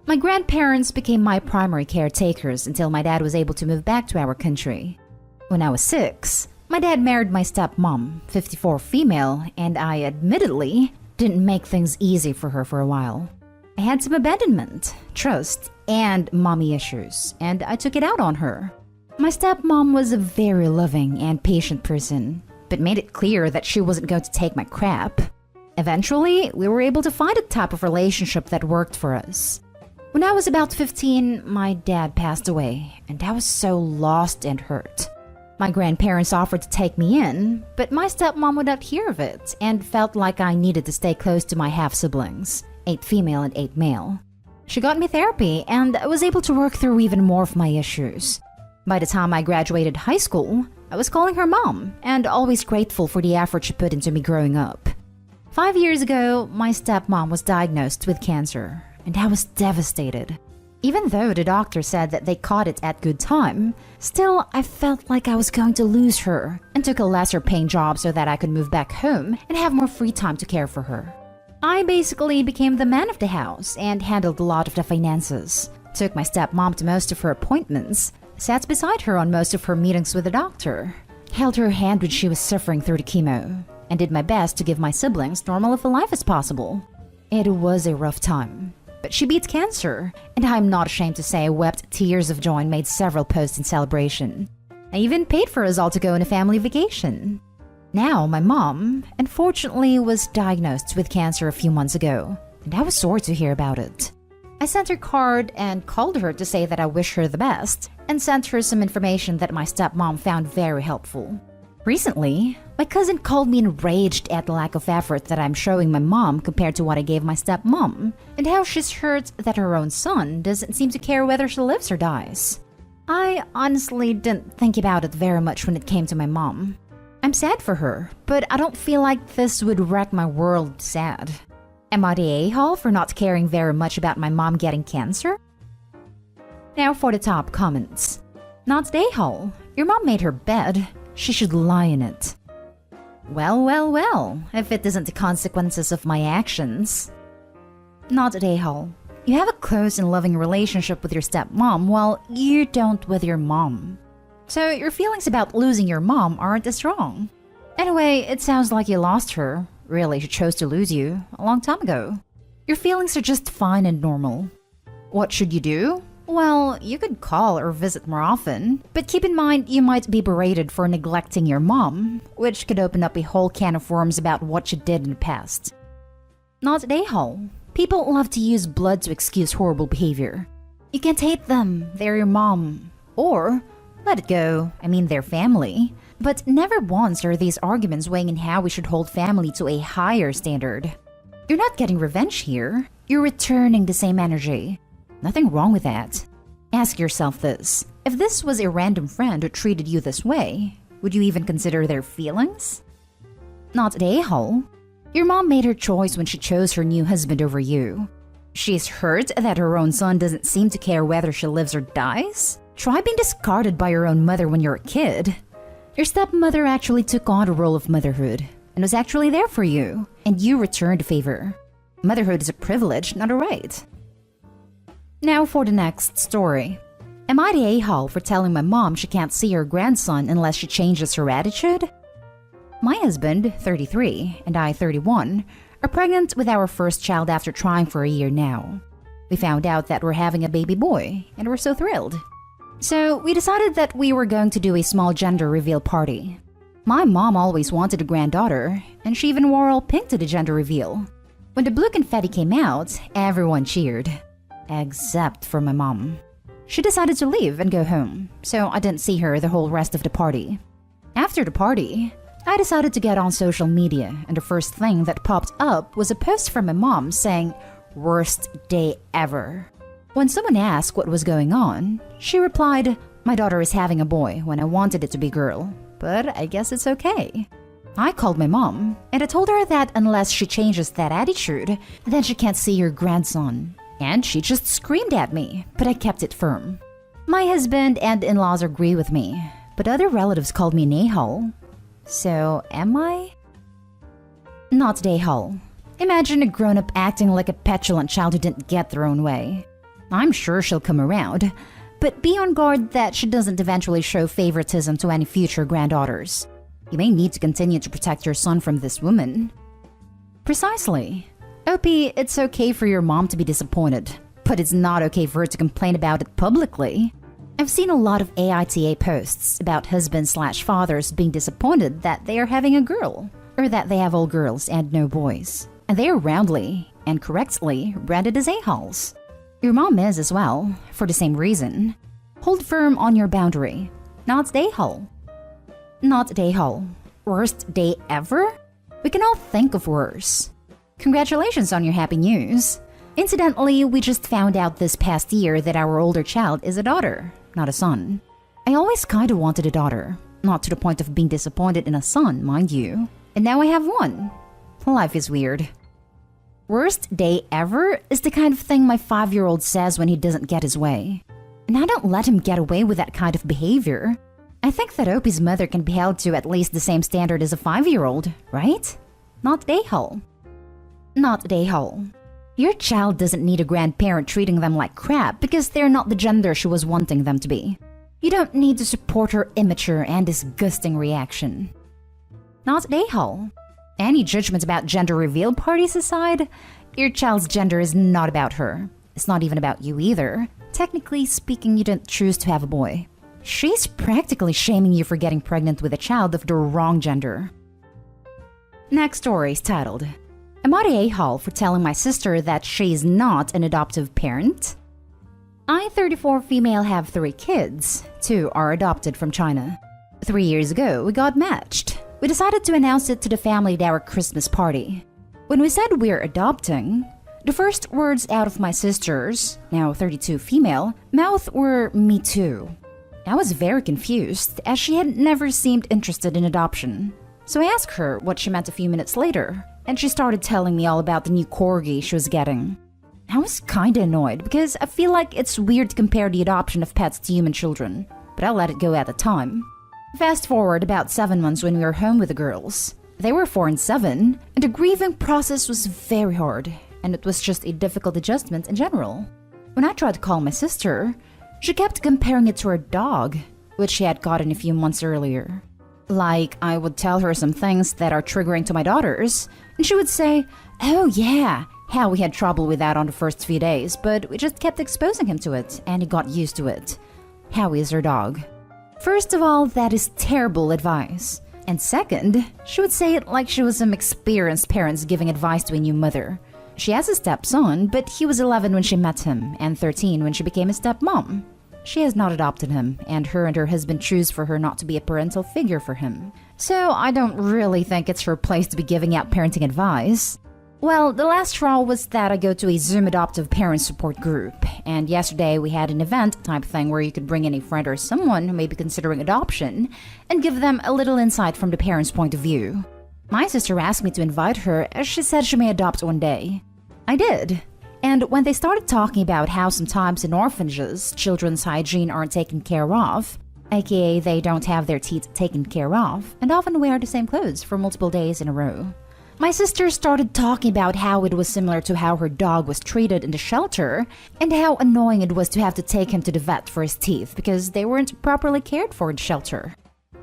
My grandparents became my primary caretakers until my dad was able to move back to our country. When I was 6, my dad married my stepmom, 54 female, and I admittedly didn't make things easy for her for a while. I had some abandonment, trust, and mommy issues, and I took it out on her. My stepmom was a very loving and patient person, but made it clear that she wasn't going to take my crap. Eventually, we were able to find a type of relationship that worked for us. When I was about 15, my dad passed away, and I was so lost and hurt. My grandparents offered to take me in, but my stepmom would not hear of it and felt like I needed to stay close to my half-siblings, 8 female and 8 male. She got me therapy, and I was able to work through even more of my issues. By the time I graduated high school, I was calling her mom and always grateful for the effort she put into me growing up. 5 years ago, my stepmom was diagnosed with cancer, and I was devastated. Even though the doctor said that they caught it at good time, still I felt like I was going to lose her and took a lesser paying job so that I could move back home and have more free time to care for her. I basically became the man of the house and handled a lot of the finances, took my stepmom to most of her appointments, sat beside her on most of her meetings with the doctor, held her hand when she was suffering through the chemo, and did my best to give my siblings normal of a life as possible. It was a rough time, but she beat cancer, and I'm not ashamed to say I wept tears of joy and made several posts in celebration. I even paid for us all to go on a family vacation. Now, my mom, unfortunately, was diagnosed with cancer a few months ago, and I was sorry to hear about it. I sent her a card and called her to say that I wish her the best, and sent her some information that my stepmom found very helpful. Recently, my cousin called me enraged at the lack of effort that I'm showing my mom compared to what I gave my stepmom, and how she's hurt that her own son doesn't seem to care whether she lives or dies. I honestly didn't think about it very much when it came to my mom. I'm sad for her, but I don't feel like this would wreck my world sad. Am I the a-hole for not caring very much about my mom getting cancer? Now for the top comments. Not the a-hole. Your mom made her bed. She should lie in it. Well, if it isn't the consequences of my actions. Not the a-hole. You have a close and loving relationship with your stepmom while you don't with your mom. So your feelings about losing your mom aren't as strong. Anyway, it sounds like you lost her. Really, she chose to lose you a long time ago. Your feelings are just fine and normal. What should you do? Well, you could call or visit more often, but keep in mind you might be berated for neglecting your mom, which could open up a whole can of worms about what you did in the past. Not the a-hole. People love to use blood to excuse horrible behavior. You can't hate them, they're your mom. Or, let it go, I mean their family. But never once are these arguments weighing in how we should hold family to a higher standard. You're not getting revenge here, you're returning the same energy. Nothing wrong with that. Ask yourself this. If this was a random friend who treated you this way, would you even consider their feelings? Not the a-hole. Your mom made her choice when she chose her new husband over you. She's hurt that her own son doesn't seem to care whether she lives or dies? Try being discarded by your own mother when you're a kid. Your stepmother actually took on the role of motherhood and was actually there for you, and you returned the favor. Motherhood is a privilege, not a right. Now for the next story. Am I the a-hole for telling my mom she can't see her grandson unless she changes her attitude? My husband, 33, and I, 31, are pregnant with our first child after trying for a year now. We found out that we're having a baby boy, and we're so thrilled. So we decided that we were going to do a small gender reveal party. My mom always wanted a granddaughter, and she even wore all pink to the gender reveal. When the blue confetti came out, everyone cheered. Except for my mom. She decided to leave and go home, so I didn't see her the whole rest of the party. After the party, I decided to get on social media, and the first thing that popped up was a post from my mom saying, "Worst day ever." When someone asked what was going on, she replied, "My daughter is having a boy when I wanted it to be girl, but I guess it's okay." I called my mom, and I told her that unless she changes that attitude, then she can't see her grandson. And she just screamed at me, but I kept it firm. My husband and in-laws agree with me, but other relatives called me an a-hole. So, am I? Not the a-hole. Imagine a grown-up acting like a petulant child who didn't get their own way. I'm sure she'll come around, but be on guard that she doesn't eventually show favoritism to any future granddaughters. You may need to continue to protect your son from this woman. Precisely. Opie, it's okay for your mom to be disappointed, but it's not okay for her to complain about it publicly. I've seen a lot of AITA posts about husbands/fathers being disappointed that they are having a girl, or that they have all girls and no boys. And they are roundly and correctly branded as a-holes. Your mom is as well, for the same reason. Hold firm on your boundary. Not the a-hole. Not the a-hole. Worst day ever? We can all think of worse. Congratulations on your happy news. Incidentally, we just found out this past year that our older child is a daughter, not a son. I always kinda wanted a daughter, not to the point of being disappointed in a son, mind you. And now I have one. Life is weird. Worst day ever is the kind of thing my 5-year-old says when he doesn't get his way. And I don't let him get away with that kind of behavior. I think that Opie's mother can be held to at least the same standard as a 5-year-old, right? Not the a-hole. Not the a-hole. Your child doesn't need a grandparent treating them like crap because they're not the gender she was wanting them to be. You don't need to support her immature and disgusting reaction. Not the a-hole. Any judgments about gender reveal parties aside, your child's gender is not about her. It's not even about you either. Technically speaking, you didn't choose to have a boy. She's practically shaming you for getting pregnant with a child of the wrong gender. Next story is titled, Am I the a-hole for telling my sister that she's not an adoptive parent? I, 34 female, have 3 kids. 2 are adopted from China. 3 years ago, we got matched. We decided to announce it to the family at our Christmas party. When we said we're adopting, the first words out of my sister's, now 32 female, mouth were "me too." I was very confused, as she had never seemed interested in adoption. So I asked her what she meant a few minutes later, and she started telling me all about the new corgi she was getting. I was kinda annoyed because I feel like it's weird to compare the adoption of pets to human children, but I let it go at the time. Fast forward about 7 months when we were home with the girls. They were 4 and 7, and the grieving process was very hard, and it was just a difficult adjustment in general. When I tried to call my sister, she kept comparing it to her dog, which she had gotten a few months earlier. Like, I would tell her some things that are triggering to my daughters, and she would say, "Oh yeah, how we had trouble with that on the first few days, but we just kept exposing him to it, and he got used to it. Howie is her dog." First of all, that is terrible advice. And second, she would say it like she was some experienced parents giving advice to a new mother. She has a stepson, but he was 11 when she met him, and 13 when she became a stepmom. She has not adopted him, and her husband choose for her not to be a parental figure for him. So I don't really think it's her place to be giving out parenting advice. Well, the last straw was that I go to a Zoom adoptive parent support group, and yesterday we had an event type thing where you could bring in a friend or someone who may be considering adoption and give them a little insight from the parent's point of view. My sister asked me to invite her as she said she may adopt one day. I did. And when they started talking about how sometimes in orphanages, children's hygiene aren't taken care of, aka they don't have their teeth taken care of, and often wear the same clothes for multiple days in a row, my sister started talking about how it was similar to how her dog was treated in the shelter, and how annoying it was to have to take him to the vet for his teeth because they weren't properly cared for in the shelter.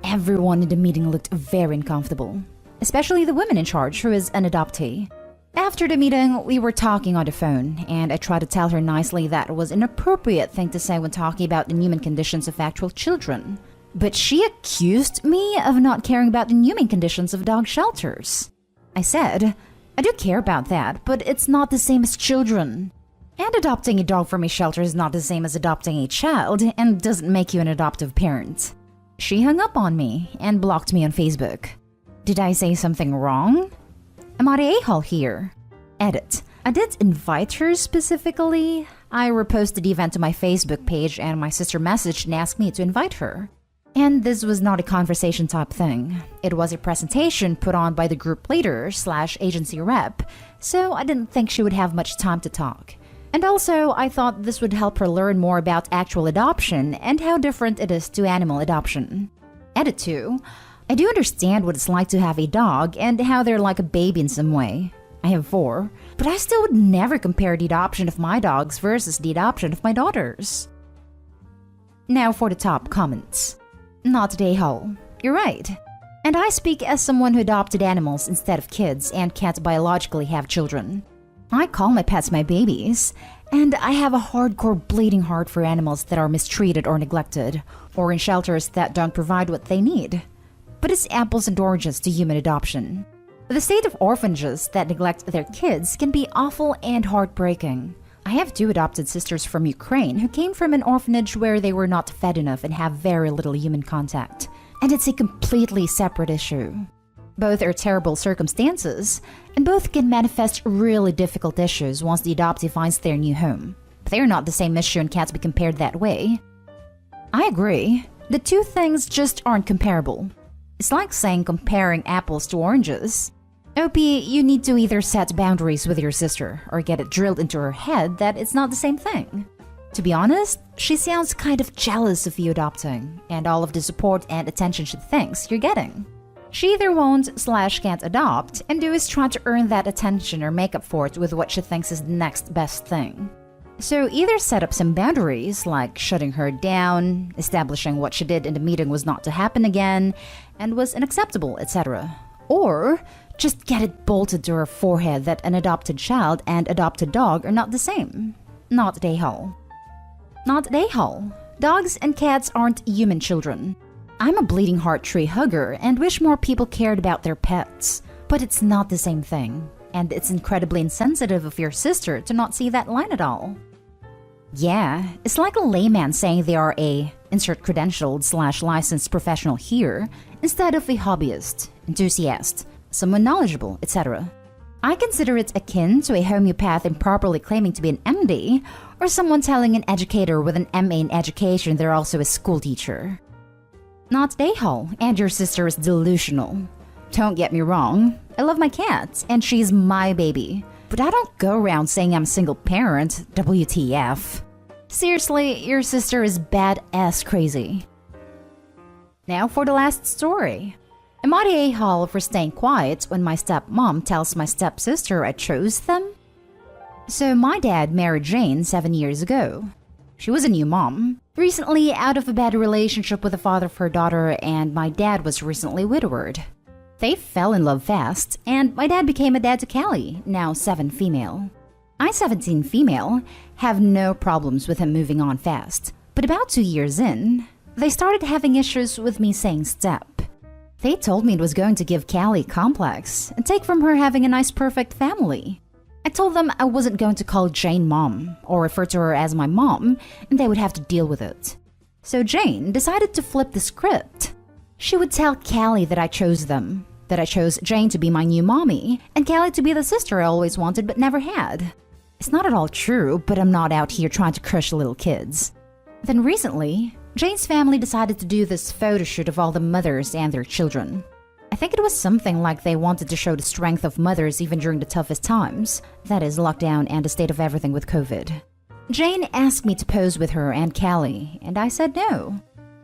Everyone in the meeting looked very uncomfortable, especially the woman in charge who is an adoptee. After the meeting, we were talking on the phone, and I tried to tell her nicely that it was an inappropriate thing to say when talking about the human conditions of actual children. But she accused me of not caring about the human conditions of dog shelters. I said, "I do care about that, but it's not the same as children. And adopting a dog from a shelter is not the same as adopting a child, and doesn't make you an adoptive parent." She hung up on me and blocked me on Facebook. Did I say something wrong? Am I the a-hole here? Edit. I did invite her specifically. I reposted the event to my Facebook page, and my sister messaged and asked me to invite her. And this was not a conversation type thing. It was a presentation put on by the group leader / agency rep, so I didn't think she would have much time to talk. And also, I thought this would help her learn more about actual adoption and how different it is to animal adoption. Edit 2. I do understand what it's like to have a dog and how they're like a baby in some way. I have 4, but I still would never compare the adoption of my dogs versus the adoption of my daughters. Now for the top comments. Not the a-hole. You're right. And I speak as someone who adopted animals instead of kids and can't biologically have children. I call my pets my babies, and I have a hardcore bleeding heart for animals that are mistreated or neglected, or in shelters that don't provide what they need. But it's apples and oranges to human adoption. The state of orphanages that neglect their kids can be awful and heartbreaking. I have 2 adopted sisters from Ukraine who came from an orphanage where they were not fed enough and have very little human contact. And it's a completely separate issue. Both are terrible circumstances, and both can manifest really difficult issues once the adoptee finds their new home. But they are not the same issue and can't be compared that way. I agree. The 2 things just aren't comparable. It's like saying comparing apples to oranges. OP, you need to either set boundaries with your sister or get it drilled into her head that it's not the same thing. To be honest, she sounds kind of jealous of you adopting and all of the support and attention she thinks you're getting. She either won't / can't adopt, and is trying to earn that attention or make up for it with what she thinks is the next best thing. So either set up some boundaries, like shutting her down, establishing what she did in the meeting was not to happen again, and was unacceptable, etc. Or just get it bolted to her forehead that an adopted child and adopted dog are not the same. Not the a-hole. Not the a-hole. Dogs and cats aren't human children. I'm a bleeding heart tree hugger and wish more people cared about their pets. But it's not the same thing. And it's incredibly insensitive of your sister to not see that line at all. Yeah, it's like a layman saying they are a insert credentialed/licensed professional here instead of a hobbyist, enthusiast, someone knowledgeable, etc. I consider it akin to a homeopath improperly claiming to be an MD or someone telling an educator with an MA in education they're also a school teacher. Not Dayhall, and your sister is delusional. Don't get me wrong, I love my cat and she's my baby, but I don't go around saying I'm a single parent, WTF. Seriously, your sister is badass crazy. Now for the last story. Am I the a-hole for staying quiet when my stepmom tells my stepsister I chose them? So my dad married Jane 7 years ago. She was a new mom, recently out of a bad relationship with the father of her daughter, and my dad was recently widowed. They fell in love fast, and my dad became a dad to Callie, now 7 female. I, 17 female, have no problems with him moving on fast, but about 2 years in, they started having issues with me saying step. They told me it was going to give Callie complex and take from her having a nice perfect family. I told them I wasn't going to call Jane mom or refer to her as my mom, and they would have to deal with it. So Jane decided to flip the script. She would tell Callie that I chose them, that I chose Jane to be my new mommy, and Callie to be the sister I always wanted but never had. It's not at all true, but I'm not out here trying to crush little kids. Then recently, Jane's family decided to do this photo shoot of all the mothers and their children. I think it was something like they wanted to show the strength of mothers even during the toughest times, that is, lockdown and the state of everything with COVID. Jane asked me to pose with her and Callie, and I said no.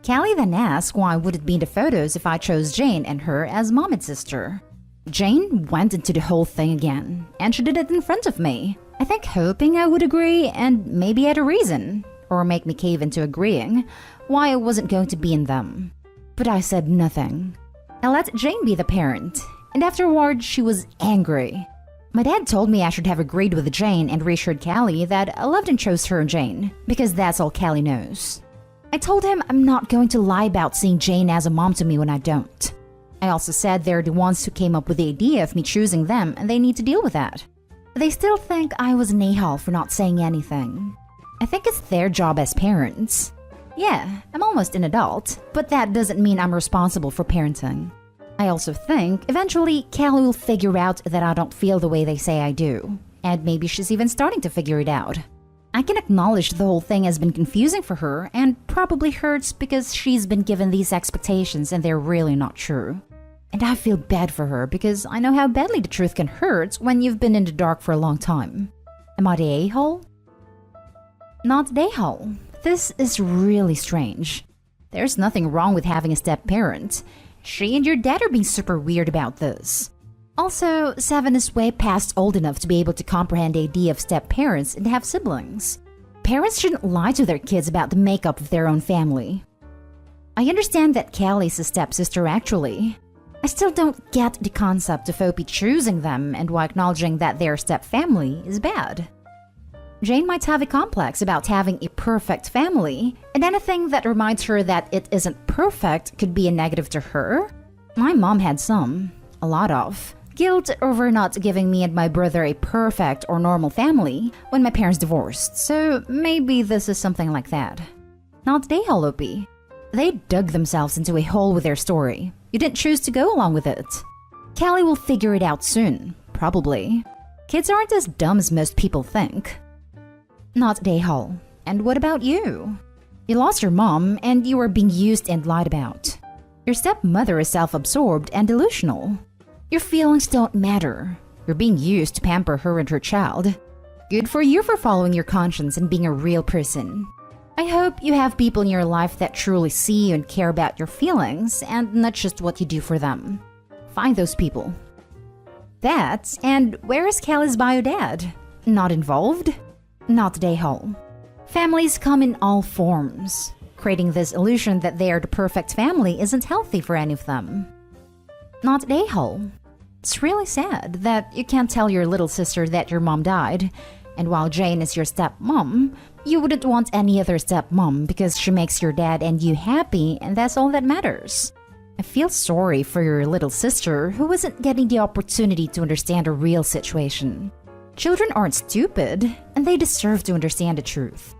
Callie then asked why would it be in the photos if I chose Jane and her as mom and sister. Jane went into the whole thing again, and she did it in front of me, I think hoping I would agree and maybe had a reason, or make me cave into agreeing, why I wasn't going to be in them. But I said nothing. I let Jane be the parent, and afterward she was angry. My dad told me I should have agreed with Jane and reassured Callie that I loved and chose her and Jane, because that's all Callie knows. I told him I'm not going to lie about seeing Jane as a mom to me when I don't. I also said they're the ones who came up with the idea of me choosing them and they need to deal with that. They still think I was an a-hole for not saying anything. I think it's their job as parents. Yeah, I'm almost an adult, but that doesn't mean I'm responsible for parenting. I also think eventually Callie will figure out that I don't feel the way they say I do, and maybe she's even starting to figure it out. I can acknowledge the whole thing has been confusing for her and probably hurts because she's been given these expectations and they're really not true. And I feel bad for her because I know how badly the truth can hurt when you've been in the dark for a long time. Am I the a-hole? Not the a-hole. This is really strange. There's nothing wrong with having a step-parent. She and your dad are being super weird about this. Also, 7 is way past old enough to be able to comprehend the idea of step-parents and have siblings. Parents shouldn't lie to their kids about the makeup of their own family. I understand that Callie's a stepsister actually. I still don't get the concept of Opie choosing them and why acknowledging that they're step-family is bad. Jane might have a complex about having a perfect family, and anything that reminds her that it isn't perfect could be a negative to her. My mom had some, a lot of, guilt over not giving me and my brother a perfect or normal family when my parents divorced, so maybe this is something like that. Not they, Opie. They dug themselves into a hole with their story. You didn't choose to go along with it. Callie will figure it out soon, probably. Kids aren't as dumb as most people think. Not Dayhall. And what about you? You lost your mom and you were being used and lied about. Your stepmother is self-absorbed and delusional. Your feelings don't matter. You're being used to pamper her and her child. Good for you for following your conscience and being a real person. I hope you have people in your life that truly see you and care about your feelings and not just what you do for them. Find those people. That, and where is Callie's bio dad? Not involved? Not Dayhall. Families come in all forms. Creating this illusion that they are the perfect family isn't healthy for any of them. Not Dayhall. It's really sad that you can't tell your little sister that your mom died, and while Jane is your stepmom, you wouldn't want any other stepmom because she makes your dad and you happy and that's all that matters. I feel sorry for your little sister who isn't getting the opportunity to understand a real situation. Children aren't stupid, and they deserve to understand the truth.